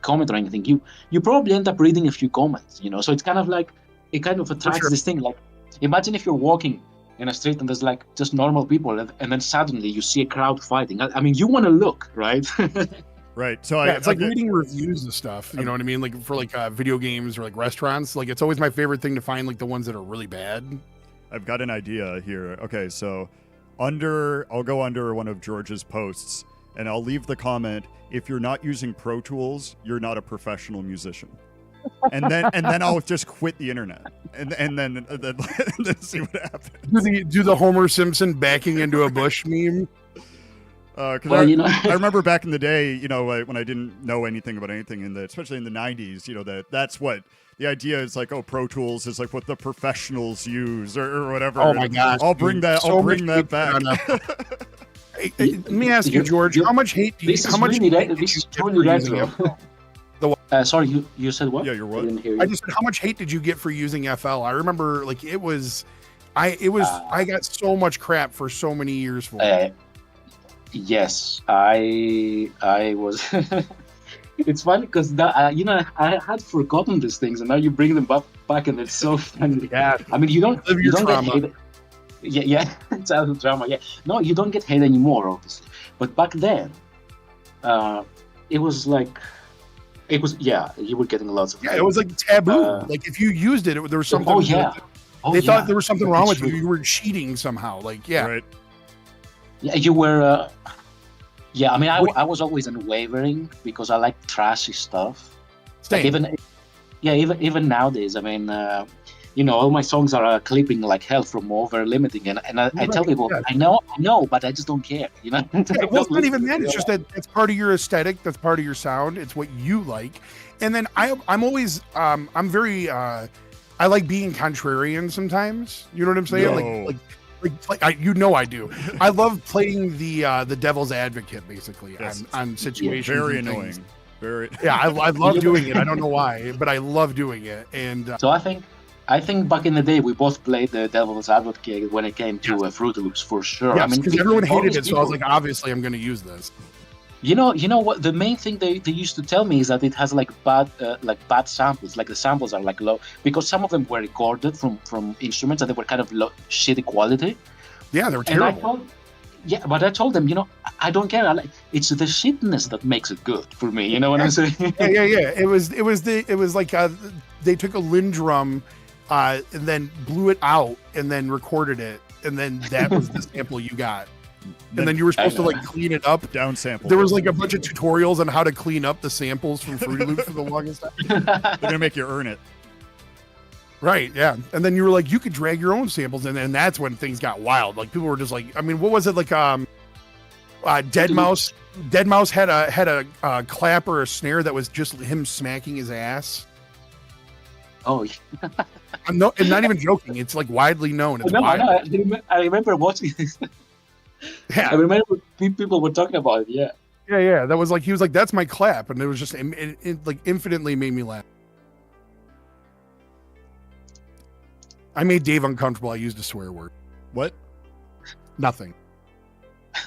comment or anything, you probably end up reading a few comments, So it's kind of like it kind of attracts this thing. Like, imagine if you're walking in a street and there's like just normal people, and then suddenly you see a crowd fighting. I mean, you want to look, right? Right. So it's like reading reviews of stuff. You know what I mean? Like for like video games or like restaurants. Like it's always my favorite thing to find like the ones that are really bad. I've got an idea here. Okay, so I'll go under one of George's posts and I'll leave the comment: if you're not using Pro Tools, you're not a professional musician. And then I'll just quit the internet and then see what happens. Do the Homer Simpson backing into a bush meme? Well, you know, I remember back in the day, you know, when I didn't know anything about anything, especially in the 90s, you know, that's what the idea is like, oh, Pro Tools is like what the professionals use or whatever. Oh my gosh. I'll bring dude, that, so I'll bring much that hate back. on Hey, let me ask you, George, how much hate do you, this how is much really hate did this you is get for truly using retro. FL? Sorry, you said what? Yeah, you're what? I didn't hear you. I just said, how much hate did you get for using FL? I remember, like, I got so much crap for so many years for it. Yes, I was. It's funny because you know, I had forgotten these things, and now you bring them back, and it's so funny. Yeah. I mean, you don't Live you your don't get trauma. hate. Yeah, childhood drama. Yeah, no, you don't get hate anymore, obviously. But back then, it was like, you were getting lots of. Yeah, hate. it was like taboo. Like if you used it, there was something. Oh yeah. They thought there was something wrong It's with you. true. You were cheating somehow. Like, yeah. Right. Yeah, you were. Yeah, I mean, I was always unwavering because I like trashy stuff. Like Same. even nowadays, I mean, you know, all my songs are clipping like hell from over limiting, and I tell people, yeah. I know, but I just don't care, you know. Yeah, well, it's not even that. It's just that it's part of your aesthetic. That's part of your sound. It's what you like. And then I'm always I'm very I like being contrarian sometimes. You know what I'm saying? No. Like I do. I love playing the devil's advocate basically Yes. on situations. Very and annoying. things. Very. Yeah, I love doing it. I don't know why, but I love doing it. And So I think back in the day we both played the devil's advocate when it came to Fruit Loops for sure. yes, I mean, because everyone all hated these it, so I was people- like, obviously, I'm going to use this. You know what? The main thing they used to tell me is that it has like bad samples. Like the samples are like low because some of them were recorded from instruments and they were kind of low, shitty quality. Yeah, they were And I terrible. told them, you know, I don't care. It's the shitness that makes it good for me. You know what I'm saying? Yeah. It was like they took a Lindrum and then blew it out and then recorded it, and then that was the sample you got. And then you were supposed to like clean it up. Down sample. There was like a bunch of tutorials on how to clean up the samples from Fruity Loops for the longest time. They're gonna make you earn it. Right, yeah. And then you were like, you could drag your own samples, and that's when things got wild. Like people were just like, I mean, what was it like? Dead Mouse had a clap or a snare that was just him smacking his ass. Oh, I'm not even joking. It's like widely known. It's wild. I remember watching this. Yeah. I remember people were talking about it. Yeah. Yeah. That was like, he was like, that's my clap. And it was just, it like infinitely made me laugh. I made Dave uncomfortable. I used a swear word. What? Nothing.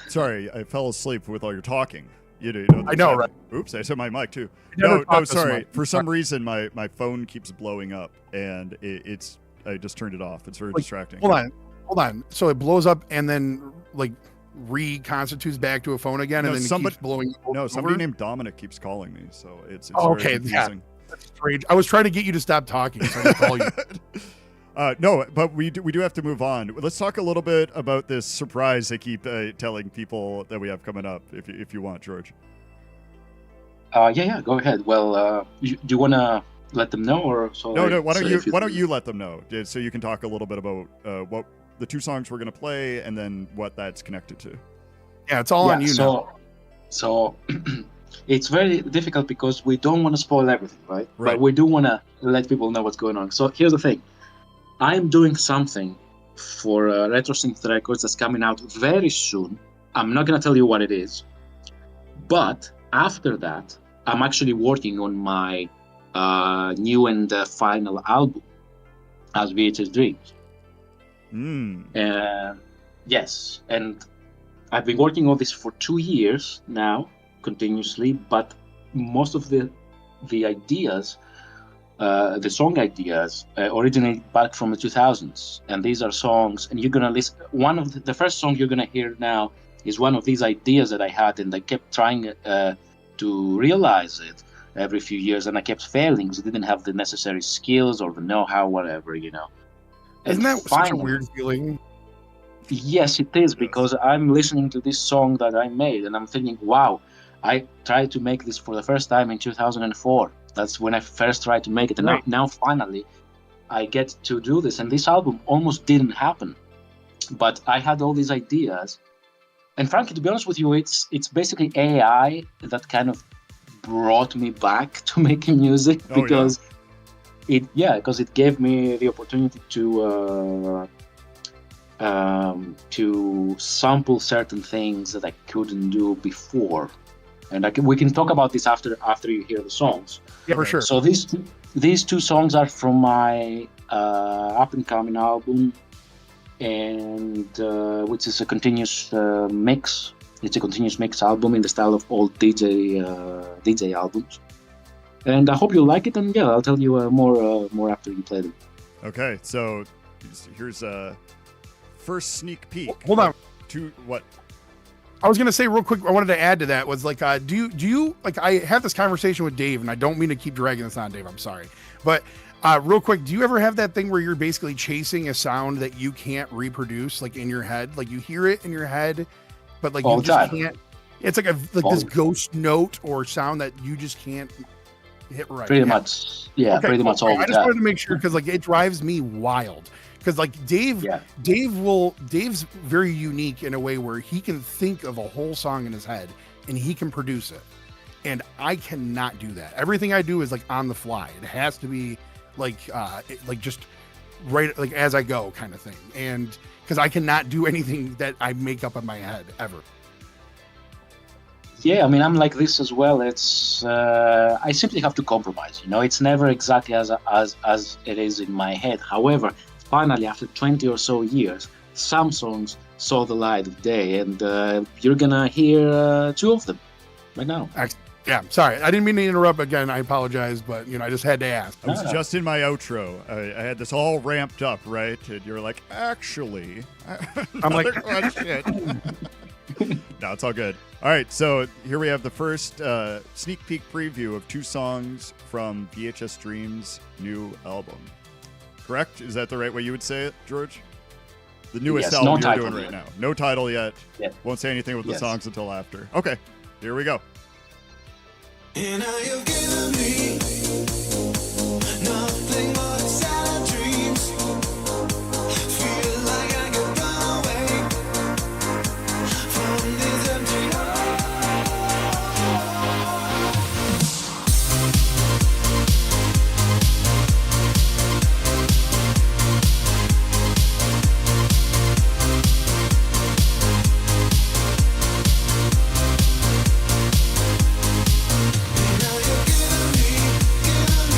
Sorry, I fell asleep with all your talking. You know I know, right? Oops, I said my mic too. never No, talk this sorry. much. For some reason, my phone keeps blowing up, and I just turned it off. It's very distracting. Hold on. So it blows up and then like reconstitutes back to a phone again, No, and then it keeps blowing up. No, over? somebody named Dominic keeps calling me, so it's Oh, very okay, yeah. confusing. That's strange. I was trying to get you to stop talking, so I didn't call you. No, but we do have to move on. Let's talk a little bit about this surprise I keep telling people that we have coming up, if you want, George. Yeah. Go ahead. Well, do you want to let them know, or so? No. Why don't you let them know, so you can talk a little bit about what the two songs we're gonna play and then what that's connected to. Yeah, it's all on you now. So it's very difficult because we don't want to spoil everything, right? Right. But we do want to let people know what's going on. So here's the thing. I'm doing something for RetroSynth Records that's coming out very soon. I'm not going to tell you what it is. But after that, I'm actually working on my new and final album as VHS Dreams. Yes, and I've been working on this for 2 years now, continuously, but most of the ideas, the song ideas, originate back from the 2000s. And these are songs, and you're gonna listen. One of the first song you're gonna hear now is one of these ideas that I had, and I kept trying to realize it every few years, and I kept failing because I didn't have the necessary skills or the know-how, whatever, you know. Isn't And that such a finally- weird feeling? Yes, it is, because I'm listening to this song that I made and I'm thinking, wow, I tried to make this for the first time in 2004. That's when I first tried to make it. And Right. now finally, I get to do this. And this album almost didn't happen. But I had all these ideas and frankly, to be honest with you, it's basically AI that kind of brought me back to making music Oh, yeah. because it gave me the opportunity to sample certain things that I couldn't do before, and we can talk about this after you hear the songs. Yeah, for sure. So these two songs are from my up and coming album, and which is a continuous mix. It's a continuous mix album in the style of old DJ albums, and I hope you like it. And yeah, I'll tell you more after you play them. Okay, so here's a first sneak peek. Hold on. To what? I was gonna say real quick. I wanted to add to that was like, do you like? I had this conversation with Dave, and I don't mean to keep dragging this on, Dave. I'm sorry, but real quick, do you ever have that thing where you're basically chasing a sound that you can't reproduce, like in your head? Like you hear it in your head, but like All you the just time. can't. It's like this ghost note or sound that you just can't hit right. Pretty much, yeah, Okay, pretty cool. much all I the just time. wanted to make sure because like it drives me wild. Because like Dave's very unique in a way where he can think of a whole song in his head and he can produce it, and I cannot do that. Everything I do is like on the fly. It has to be like just right, like as I go kind of thing. And because I cannot do anything that I make up in my head ever. Yeah, I mean, I'm like this as well. It's I simply have to compromise. You know, it's never exactly as it is in my head. However, finally, after 20 or so years, some songs saw the light of day, and you're gonna hear two of them right now. Yeah, sorry, I didn't mean to interrupt again. I apologize, but I just had to ask. I was just in my outro. I had this all ramped up, right? And you're like, actually, I'm like, oh, shit. No, it's all good. All right, so here we have the first sneak peek preview of two songs from VHS Dreams' new album. Correct? Is that the right way you would say it, George? The newest Yes, album no you're title doing right yet. now. No title yet. Yeah. Won't say anything with the Yes. songs until after. Okay, here we go. And now you've given me nothing but sad dreams. Feel like I could run away from this empty heart. And now you've given me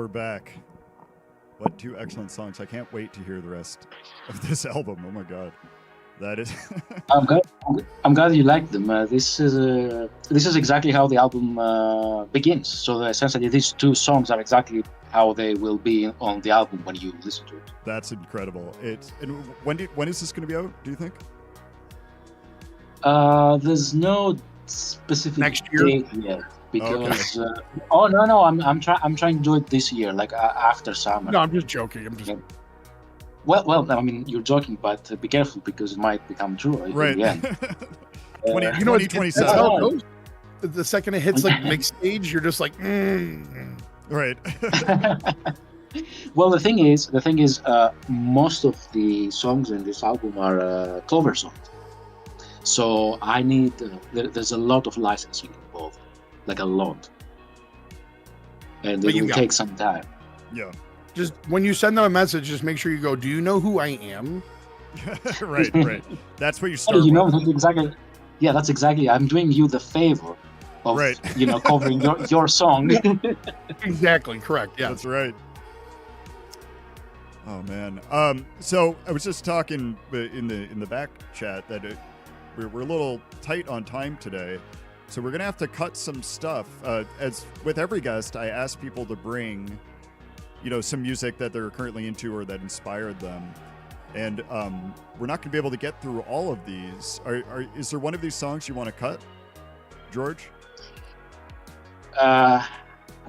we're back. What two excellent songs. I can't wait to hear the rest of this album. Oh my god. That is I'm glad you like them. This is exactly how the album begins. So essentially, these two songs are exactly how they will be on the album when you listen to it. That's incredible. And when is this going to be out, do you think? There's no specific Next year? date yet because no, I'm trying to do it this year, like after summer. No, I'm just joking. I'm just. Yeah. Well, I mean, you're joking, but be careful because it might become true. Right. Yeah. 2027. That's how it goes. The second it hits like mix stage, you're just like, Right. Well, the thing is, most of the songs in this album are cover songs. So I need. There's a lot of licensing involved, like a lot, and But it you will got take some time. Yeah. just when you send them a message, just make sure you go, do you know who I am? right. That's what you Hey, start you know, with. that's exactly. Yeah, that's exactly. I'm doing you the favor of Right. Covering your song. Exactly. Correct. Yeah. That's right. Oh man. So I was just talking in the back chat that we're a little tight on time today, so we're gonna have to cut some stuff. As with every guest, I ask people to bring, some music that they're currently into or that inspired them, and we're not gonna be able to get through all of these. Is there one of these songs you want to cut, George?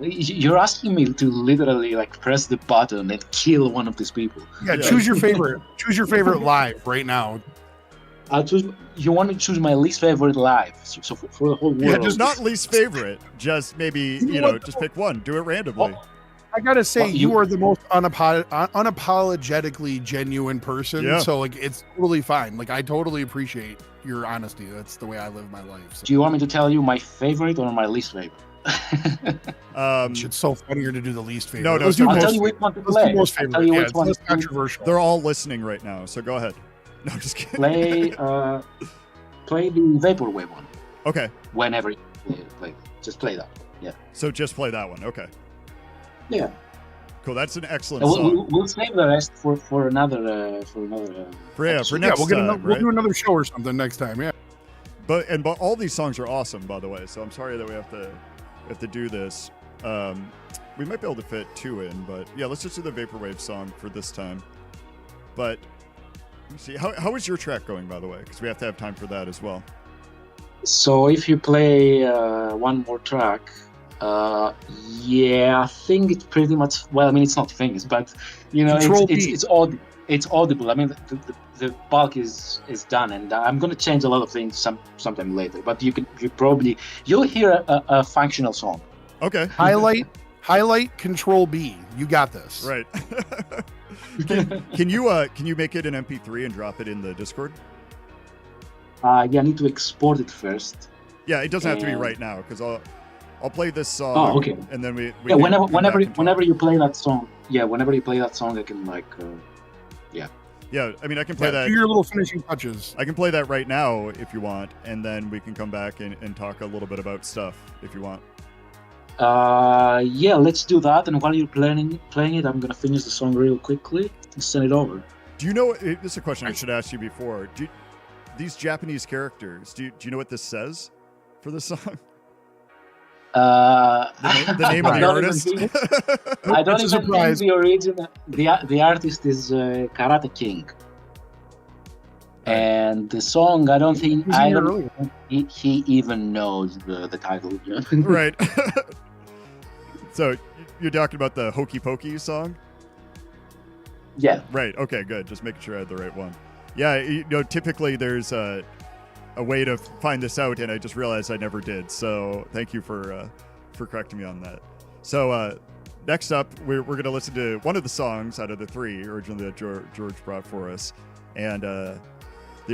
You're asking me to literally like press the button and kill one of these people. Yeah. Choose your favorite. Choose your favorite live right now. I'll choose. You want to choose my least favorite live, so for the whole world. Yeah, just not least favorite. Just maybe just pick one. Do it randomly. I gotta say, Well, you are the most unapologetically genuine person. Yeah. So like, it's totally fine. Like, I totally appreciate your honesty. That's the way I live my life. So. Do you want me to tell you my favorite or my least favorite? It's so funnier to do the least favorite. No, Let's do I'll most, tell you which one to let's play. do most I'll favorite. tell you Yeah, which it's one less to controversial. They're all listening right now, so go ahead. No, I'm just kidding. play. Play the vaporwave one Okay, whenever you play. Just play that. Yeah. so just play that one. Okay, Yeah. cool. That's an excellent We'll, song. we'll save the rest for another For episode. next We'll time, we'll right? do another show or something next time. Yeah. But all these songs are awesome, by the way. So I'm sorry that we have to do this. We might be able to fit 2 in, but yeah, let's just do the vaporwave song for this time. But let me see. How is your track going, by the way? Because we have to have time for that as well. So if you play one more track, I think it's pretty much. Well, I mean, it's not famous, but Control B. it's audible. I mean, the bulk is done, and I'm gonna change a lot of things sometime later. But you'll hear a functional song. Okay. Highlight Control B. You got this. Right. Can you make it an MP3 and drop it in the Discord? I need to export it first. Yeah, it doesn't have to be right now because I'll play this song. Oh, okay. And then we Yeah, can come back and talk. whenever you play that song. Yeah, whenever you play that song, I can Yeah, I mean I can play that. Do your little finishing touches. I can play that right now if you want, and then we can come back and talk a little bit about stuff if you want. Yeah, let's do that. And while you're playing it, I'm gonna finish the song real quickly and send it over. Do you know? This is a question I should ask you before. These Japanese characters? Do you know what this says for this song? The name of the artist. I don't It's a even think surprise. the original. The artist is Karate King. And the song, I don't think he even knows the title. Right. So you're talking about the Hokey Pokey song? Yeah. Right. Okay, good. Just making sure I had the right one. Yeah, typically there's a way to find this out, and I just realized I never did. So thank you for correcting me on that. So next up, we're going to listen to one of the songs out of the 3 originally that George brought for us. And the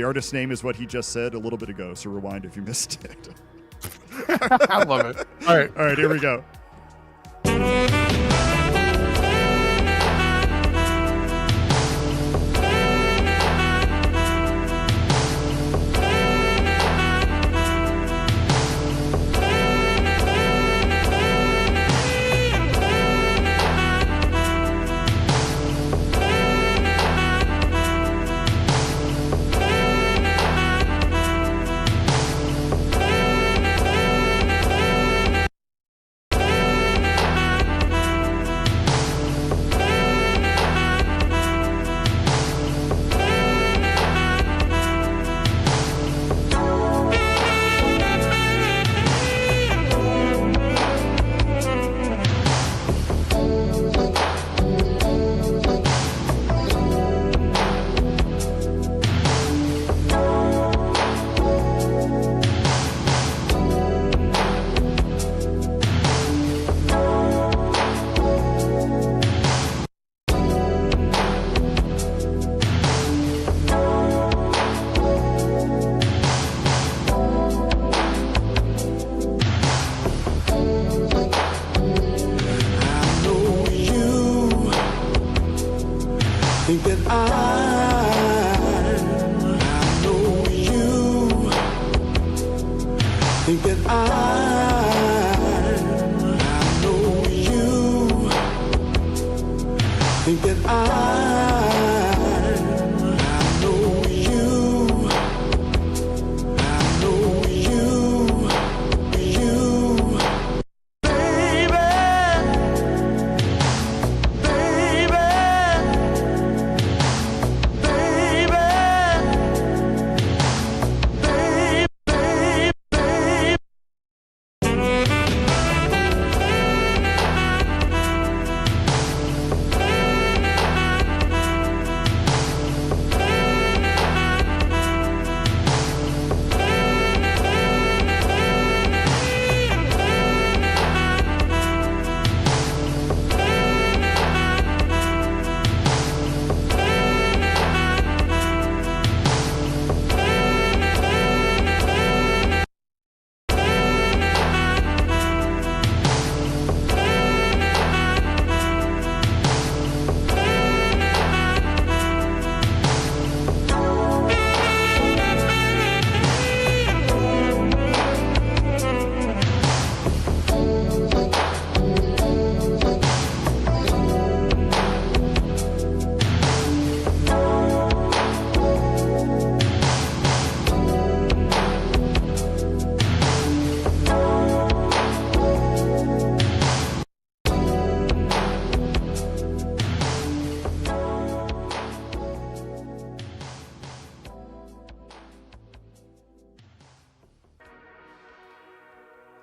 artist's name is what he just said a little bit ago, so rewind if you missed it. I love it. All right. Here we go. Think that I know you. Think that I know you. Think that I know you. I know you. You. Baby.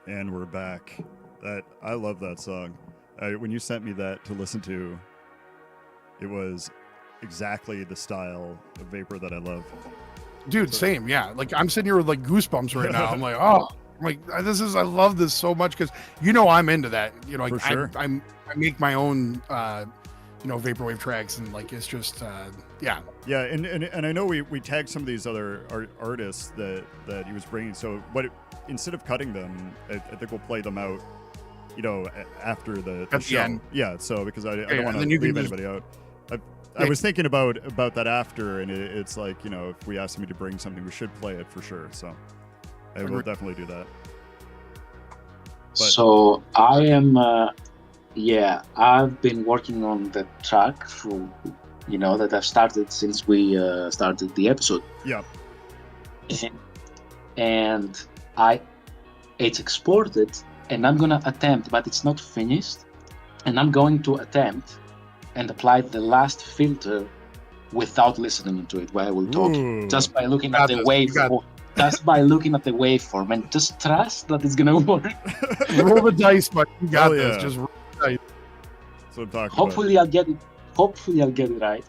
And we're back. I love that song. When you sent me that to listen to, it was exactly the style of Vapor that I love. Dude, same. Yeah. Like I'm sitting here with like goosebumps right now. I'm like, oh, I love this so much because I'm into that. Like For sure. I make my own vaporwave tracks and like it's just yeah. Yeah, and I know we tagged some of these other artists that he was bringing. So instead of cutting them, I think we'll play them out, after the show. End. Yeah, so because I don't want to then leave anybody out. I was thinking about that after, and it's like, if we asked me to bring something, we should play it for sure. So I will definitely do that. So I am, I've been working on the track for, that I've started since we started the episode. Yeah. And it's exported, and I'm gonna attempt, but it's not finished, and I'm going to attempt and apply the last filter without listening to it while we're talking, just by looking at the waveform. Just by looking at the waveform, and just trust that it's gonna work. Roll the dice, but you got this. Just roll the dice. That's what I'm talking Hopefully, I'll get it. Hopefully, I'll get it right.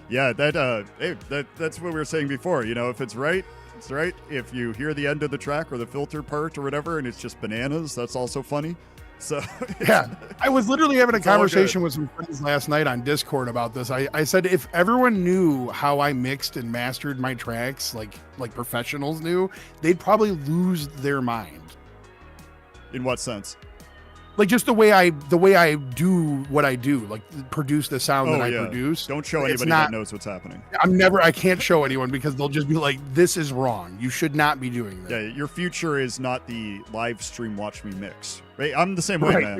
Yeah, that's what we were saying before. If it's right, it's right. If you hear the end of the track or the filter part or whatever, and it's just bananas, that's also funny. So yeah, I was literally having a conversation with some friends last night on Discord about this. I said if everyone knew how I mixed and mastered my tracks, like professionals knew, they'd probably lose their mind. In what sense? Like just the way I do what I do, like produce the sound that I produce. Don't show anybody that knows what's happening. I can't show anyone because they'll just be like, this is wrong. You should not be doing that. Yeah, your future is not the live stream watch me mix. Right? I'm the same way, man.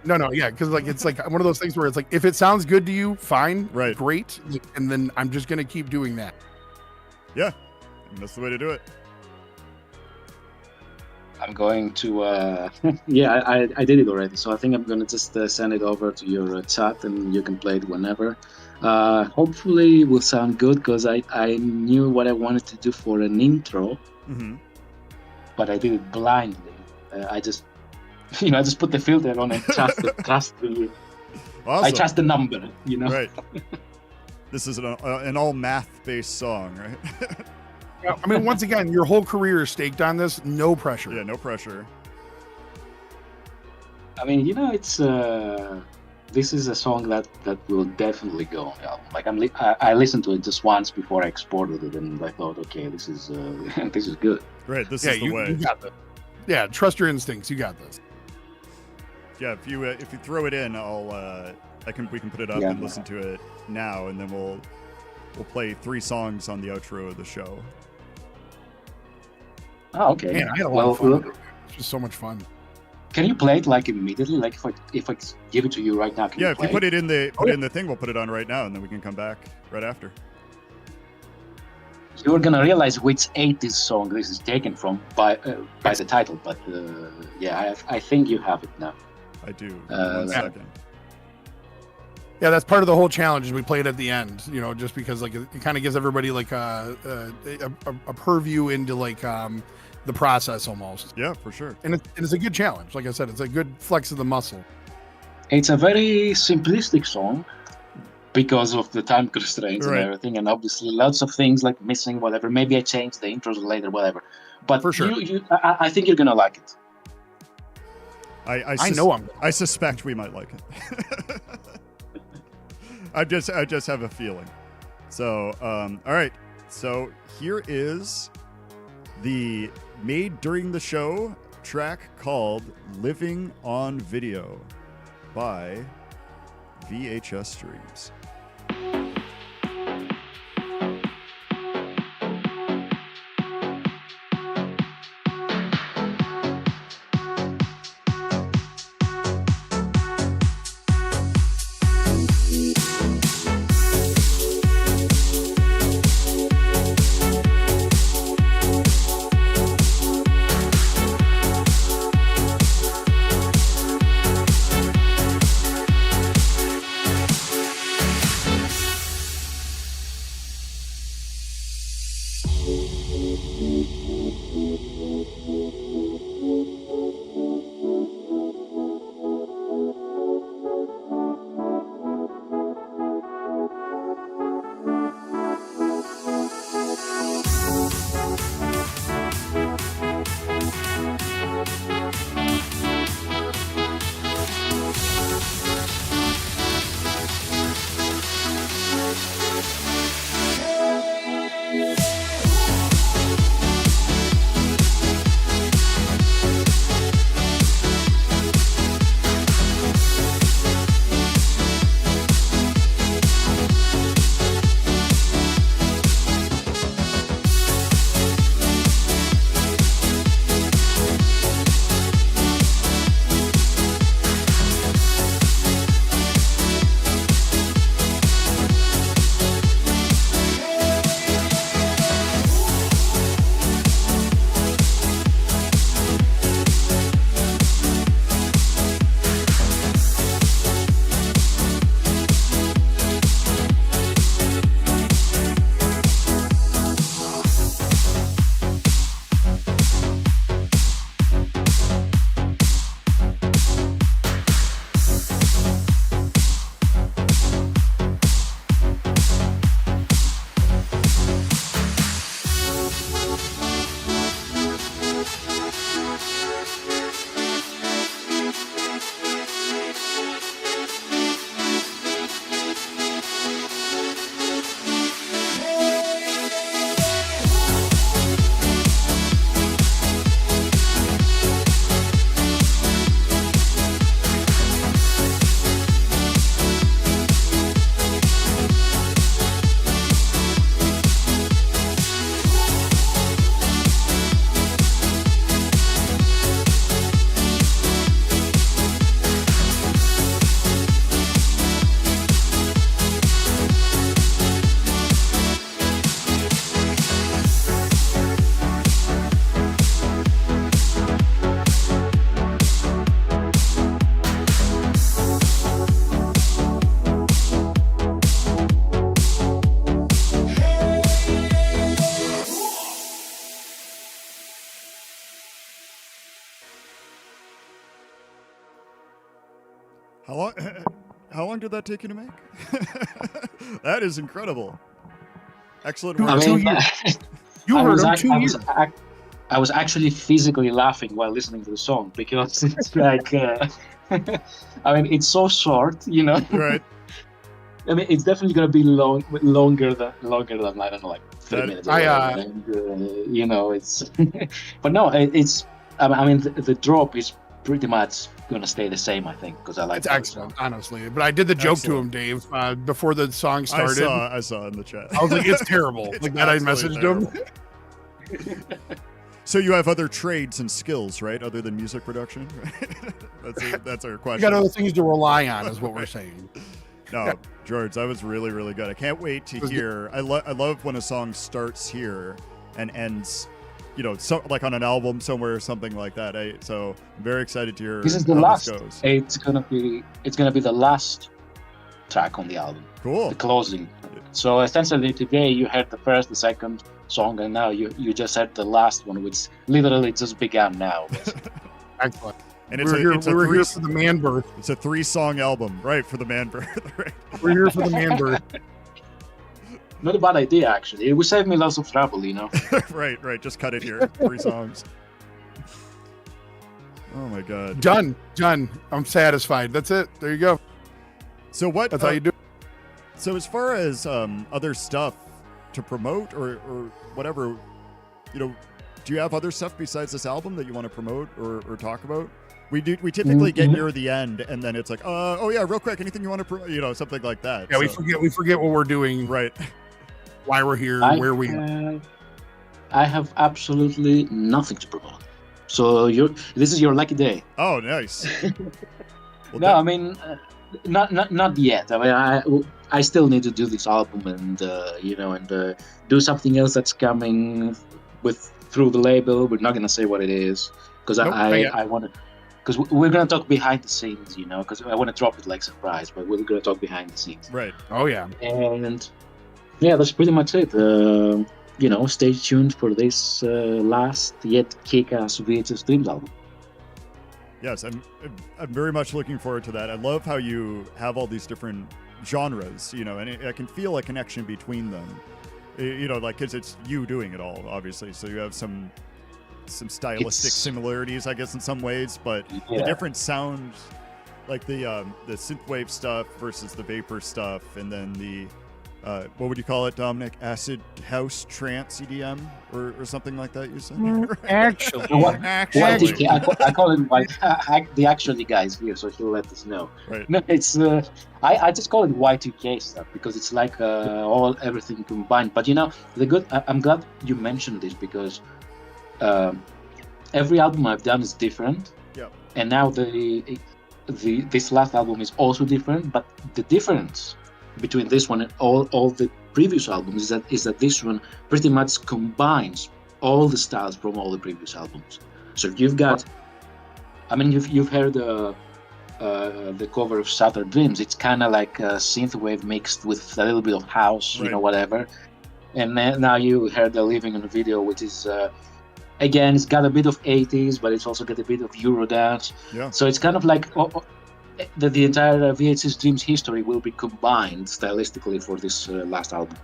No, yeah, because like it's like one of those things where it's like if it sounds good to you, fine, right, great, and then I'm just gonna keep doing that. Yeah, that's the way to do it. I'm going to, I did it already, so I think I'm going to just send it over to your chat and you can play it whenever. Hopefully it will sound good because I knew what I wanted to do for an intro, but I did it blindly. I just put the filter on and trust the Awesome. I trust the number, Right. This is an all math-based song, right? I mean, once again, your whole career is staked on this. No pressure. Yeah, no pressure. I mean, it's this is a song that will definitely go on the album. Like I listened to it just once before I exported it, and I thought, okay, this is this is good. Right, this is the way. You got this. Yeah, trust your instincts. You got this. Yeah, if you throw it in, we can put it up Yeah. and listen to it now, and then we'll play 3 songs on the outro of the show. Oh, okay. Man, I had a lot Well, of fun. With it. It's just so much fun. can you play it like immediately? Like if I give it to you right now, can Yeah, you if play you put it in the thing, we'll put it on right now, and then we can come back right after. You're gonna realize which 80s song this is taken from by the title, but yeah, I think you have it now. I do. Yeah. 1 second. Yeah, that's part of the whole challenge. Is we play it at the end, you know, just because like it kind of gives everybody like a purview into like the process almost. Yeah, for sure. And it's a good challenge. Like I said, it's a good flex of the muscle. It's a very simplistic song because of the time constraints Right. and everything, and obviously lots of things like missing, whatever. Maybe I change the intros later, whatever. But For sure. I think you're gonna like it. I know I suspect we might like it. I just have a feeling. So, all right. So here is the made during the show track called "Living on Video" by VHS Dreams. How long did that take you to make? That is incredible. Excellent work. I mean, You I heard was him ac- 2 I years. was ac- I was actually physically laughing while listening to the song because it's like, I mean, it's so short, you know. Right. I mean, it's definitely gonna be longer than I don't know, like 3 minutes. or I, whatever, and, you know, it's. But no, it's. I mean, the drop is pretty much gonna stay the same, I think, because I like It's excellent, honestly. But I did the joke to him, Dave, before the song started. I saw in the chat. I was like, it's terrible. It's like that, I absolutely messaged him. So you have other trades and skills, right? Other than music production? That's our You question. got other things to rely on, is what we're saying. No, George, that was really, really good. I can't wait to hear. I love when a song starts here and ends, so like on an album somewhere or something like that. So I'm very excited to hear This is the how last. this goes. It's gonna be the last track on the album, Cool. the closing. So essentially, today you heard the first, the second song, and now you just heard the last one, which literally just began now. Excellent. And we were here for the man birth. It's a 3-song album, right? For the man birth. Right. We're here for the man birth. Not a bad idea, actually. It would save me lots of trouble, Right. Just cut it here. 3 songs. Oh my God. Done. I'm satisfied. That's it. There you go. So what? That's how you do it. So as far as other stuff to promote or whatever, do you have other stuff besides this album that you want to promote or talk about? We typically get near the end, and then it's like, oh yeah, real quick, anything you want to promote, something like that. Yeah, we forget what we're doing, right? Why we're here, where we are. I have absolutely nothing to promote. So this is your lucky day. Oh, nice. Well, no, I mean, not yet. I mean, I still need to do this album and do something else that's coming through the label. We're not gonna say what it is because I want to. Because we're gonna talk behind the scenes, because I want to drop it like surprise, but we're gonna talk behind the scenes. Right. Oh yeah. And yeah, that's pretty much it. Stay tuned for this last yet kick-ass VHS Dreams album. Yes, I'm very much looking forward to that. I love how you have all these different genres, and I can feel a connection between them. Because it's you doing it all, obviously. So you have some stylistic similarities, I guess, in some ways, but the different sounds, like the synthwave stuff versus the vapor stuff, and then the what would you call it, Dominic? Acid house trance EDM or something like that, you said? Actually, I call him the actually guys here, so he'll let us know. Right. No, it's I just call it Y2K stuff because it's like everything combined. But I'm glad you mentioned this because every album I've done is different. Yeah. And now this last album is also different, but the difference between this one and all the previous albums is that this one pretty much combines all the styles from all the previous albums. So you've got, you've heard the cover of Shattered Dreams. It's kind of like a synthwave mixed with a little bit of house, right. Whatever. And then now you heard the Living on the video, which is again, it's got a bit of 80s, but it's also got a bit of Eurodance. Yeah. So it's kind of like the entire VHS Dreams history will be combined stylistically for this last album.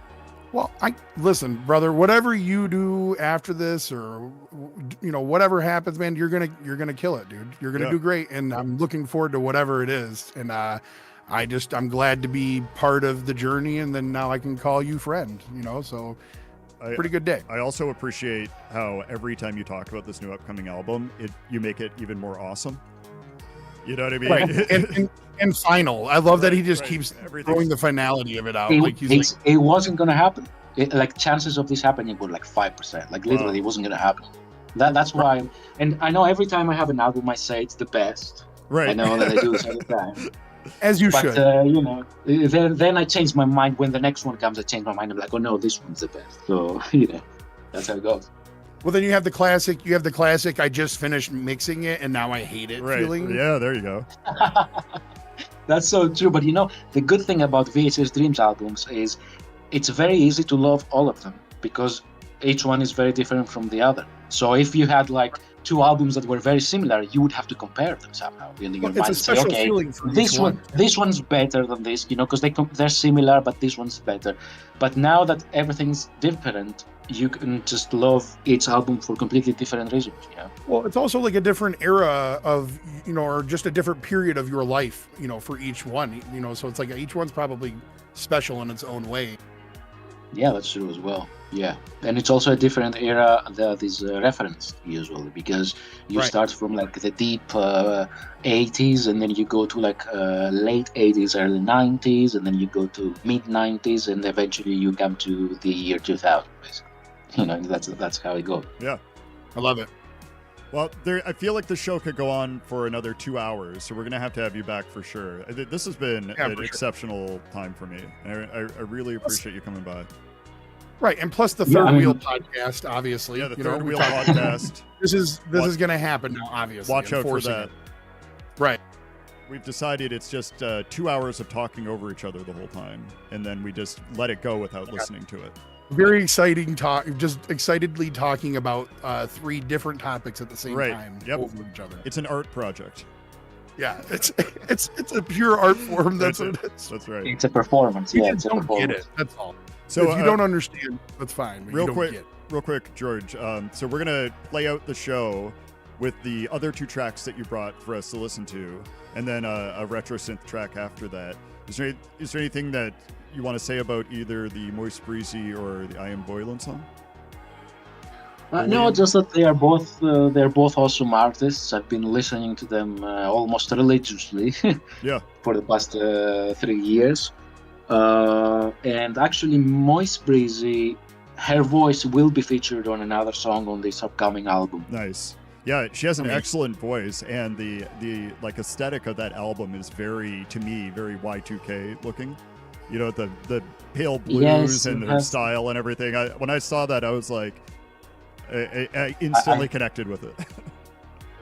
Well, listen, brother. Whatever you do after this, or whatever happens, man, you're gonna kill it, dude. You're gonna do great, and I'm looking forward to whatever it is. And I'm glad to be part of the journey, and then now I can call you friend. So pretty good day. I also appreciate how every time you talk about this new upcoming album, you make it even more awesome. You know what I mean? Right. and final. I love that he just keeps throwing the finality of it out. It wasn't going to happen. Chances of this happening were like 5%. Like literally, it wasn't going to happen. That's why. And I know every time I have an album, I say it's the best. Right. I know that I do this every time. As you should. Then I change my mind. When the next one comes, I change my mind. I'm like, oh no, this one's the best. So that's how it goes. Well, then you have the classic. I just finished mixing it, and now I hate it. Right. Feeling. Yeah, there you go. That's so true. But the good thing about VHS Dreams albums is it's very easy to love all of them because each one is very different from the other. So if you had like 2 albums that were very similar, you would have to compare them somehow. It's a special feeling for this one's better than this, because they're similar, but this one's better. But now that everything's different, you can just love each album for completely different reasons. Well, it's also like a different era of, or just a different period of your life, for each one, so it's like each one's probably special in its own way. Yeah, that's true as well. Yeah, and it's also a different era that is referenced usually, because you Right. start from like the deep 80s, and then you go to like late 80s, early 90s, and then you go to mid 90s, and eventually you come to the year 2000. Basically, that's how it goes. Yeah. I love it. Well, I feel like the show could go on for another 2 hours, so we're gonna have to have you back for sure. This has been Yeah, an for sure. exceptional time for me. I really appreciate you coming by. Right, and plus the Yeah, third I mean- wheel podcast, obviously. Yeah, the you know, third we wheel talked- podcast. This is Watch- going to happen now. Obviously, Watch out for enforcing that. it. Right. We've decided it's just 2 hours of talking over each other the whole time, and then we just let it go without listening to it. Very exciting talk. Just excitedly talking about 3 different topics at the same Right, time yep. over each other. It's an art project. Yeah, it's a pure art form. That's what it is. That's right. It's a performance. You Yeah, just it's a don't get performance. it. That's all. So if you don't understand, that's fine. But real you don't quick- get. real quick, George. So we're gonna play out the show with the other 2 tracks that you brought for us to listen to, and then a RetroSynth track after that. Is there anything that you want to say about either the Moist Breezy or the I Am Boiling song? No, just that they're both awesome artists. I've been listening to them almost religiously Yeah. for the past 3 years. And actually, Moist Breezy, her voice will be featured on another song on this upcoming album. Nice. Yeah, she has an Amazing. excellent voice, and the like aesthetic of that album is very, to me, very Y2K looking. You know, the pale blues Yes, and it her has- style and everything. When I saw that, I was like, I instantly connected with it.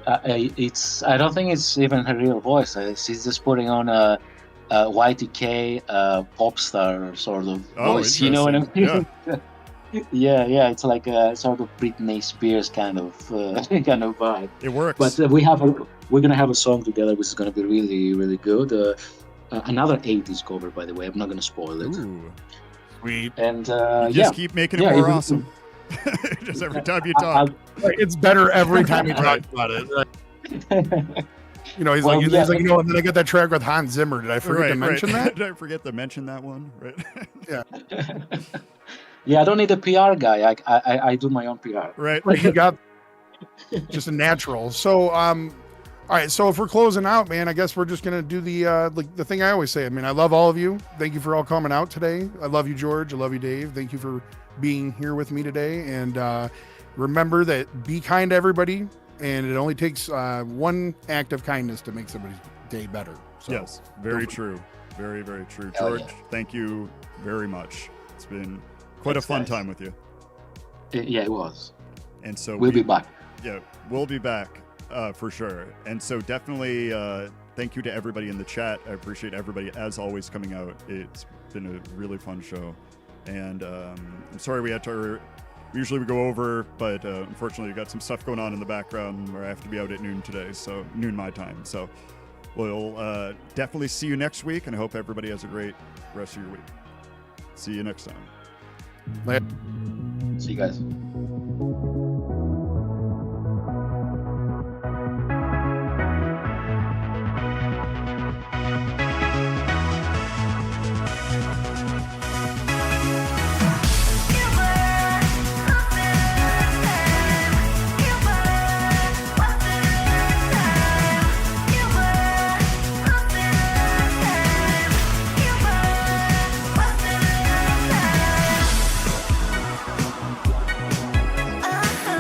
I don't think it's even her real voice. She's just putting on a Y2K pop star sort of Oh, voice. You know what I mean? interesting. Yeah. It's like a sort of Britney Spears kind of vibe. It works. But we're gonna have a song together, which is gonna be really, really good. Another 80s cover, by the way. I'm not gonna spoil it. Ooh. Sweet. And You just keep making it Yeah, more it- awesome. Just every time you I- talk. It's better every time you talk Right. about it. You know, Well, he's yeah. like, you know, and then I got that track with Hans Zimmer. Did I forget to mention that? Did I forget to mention that one? Right. Yeah, I don't need a PR guy. I do my own PR. Right. Like, you got just a natural. So, all right. So if we're closing out, man, I guess we're just gonna do the like the thing I always say. I mean, I love all of you. Thank you for all coming out today. I love you, George. I love you, Dave. Thank you for being here with me today. And remember that be kind to everybody, and it only takes one act of kindness to make somebody's day better. So, Yes. Very true. Very, very true. Hell George, yeah. thank you very much. It's been quite Thanks, a fun guys. time with you. Yeah, it was. And so We'll be back. Yeah, we'll be back for sure. And so definitely thank you to everybody in the chat. I appreciate everybody, as always, coming out. It's been a really fun show. And I'm sorry we had to... Usually we go over, but unfortunately we got some stuff going on in the background where I have to be out at noon today, so noon my time. So we'll definitely see you next week, and I hope everybody has a great rest of your week. See you next time. See you guys. Uh-huh.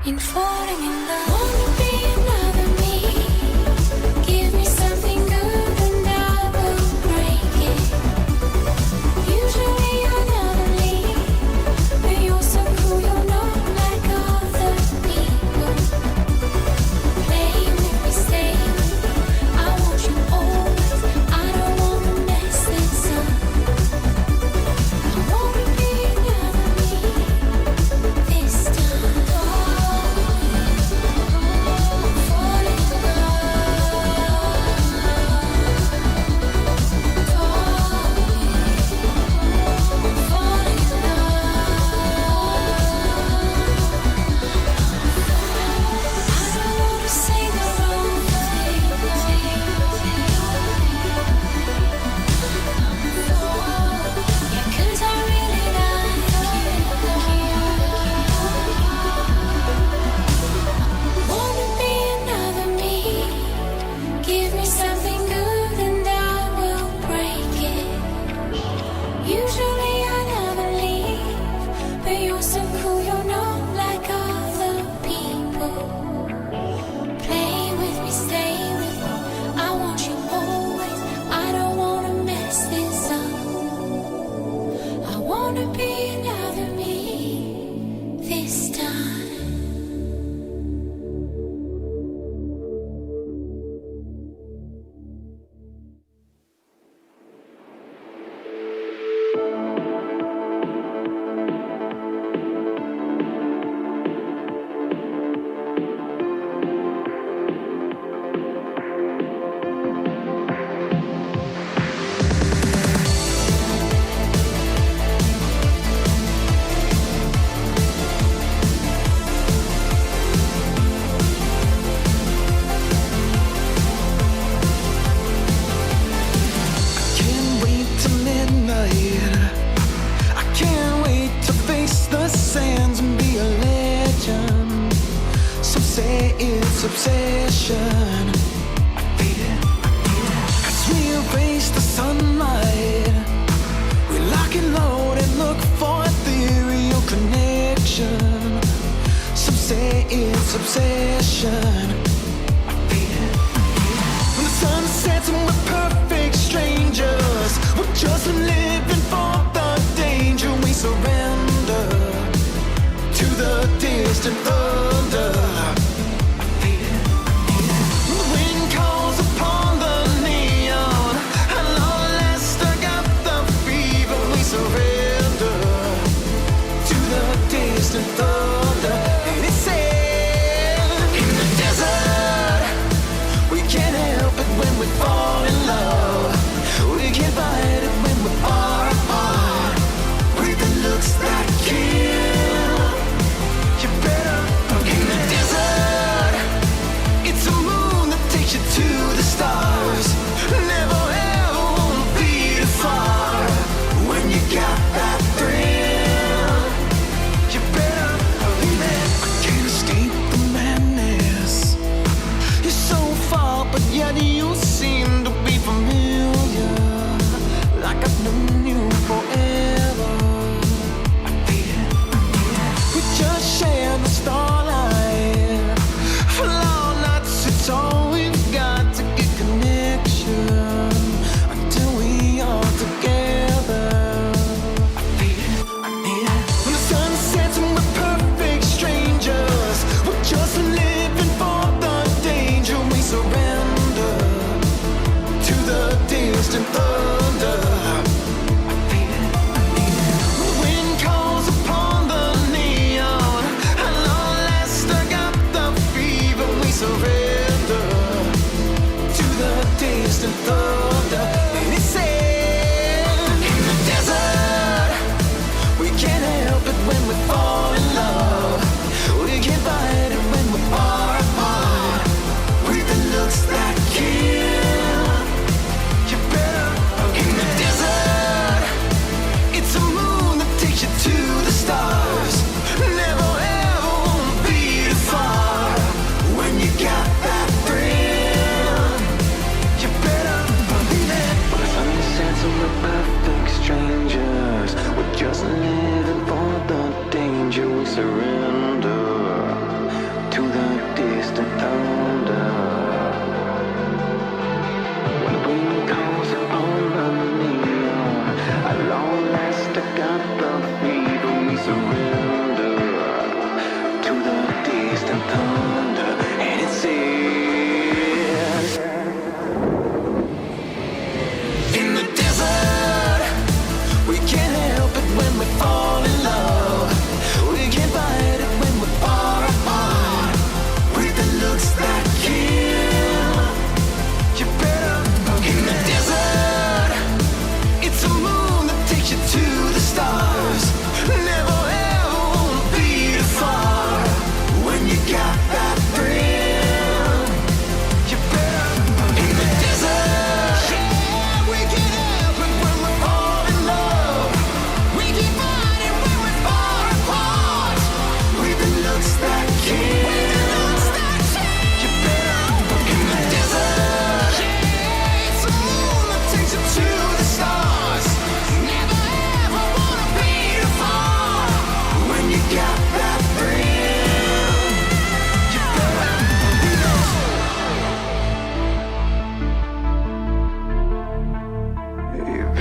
in falling in love. Wanna be another me. Give me something good and I will break it. Usually I never leave, but you're so cool, you're not like other people. Play with me, stay with me. I want you always. I don't wanna mess this up. I wanna be another me this time. Fall in Give me something good and I will break it. Usually I never leave, but you're so cool, you're not like other people. Play with me, stay with me. I want you always. I don't wanna mess this up. I wanna be another me this time. Can't wait till midnight. I can't wait to face the sands and be a legend. Some say it's obsession. I feel it. As we erase the sunlight, we lock and load and look for ethereal connection. Some say it's obsession. I feel it. When the sun sets and we're perfect strangers, we're just living for the danger. We surrender to the distant thunder. I feel it. When the wind calls upon the neon, and all last I got the fever. We surrender to the distant thunder. And it said, in the desert, we can't help it when we fall in love. We can't fight it when we're far apart. With the looks that kill, you better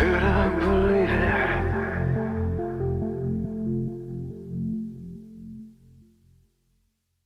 Did I believe?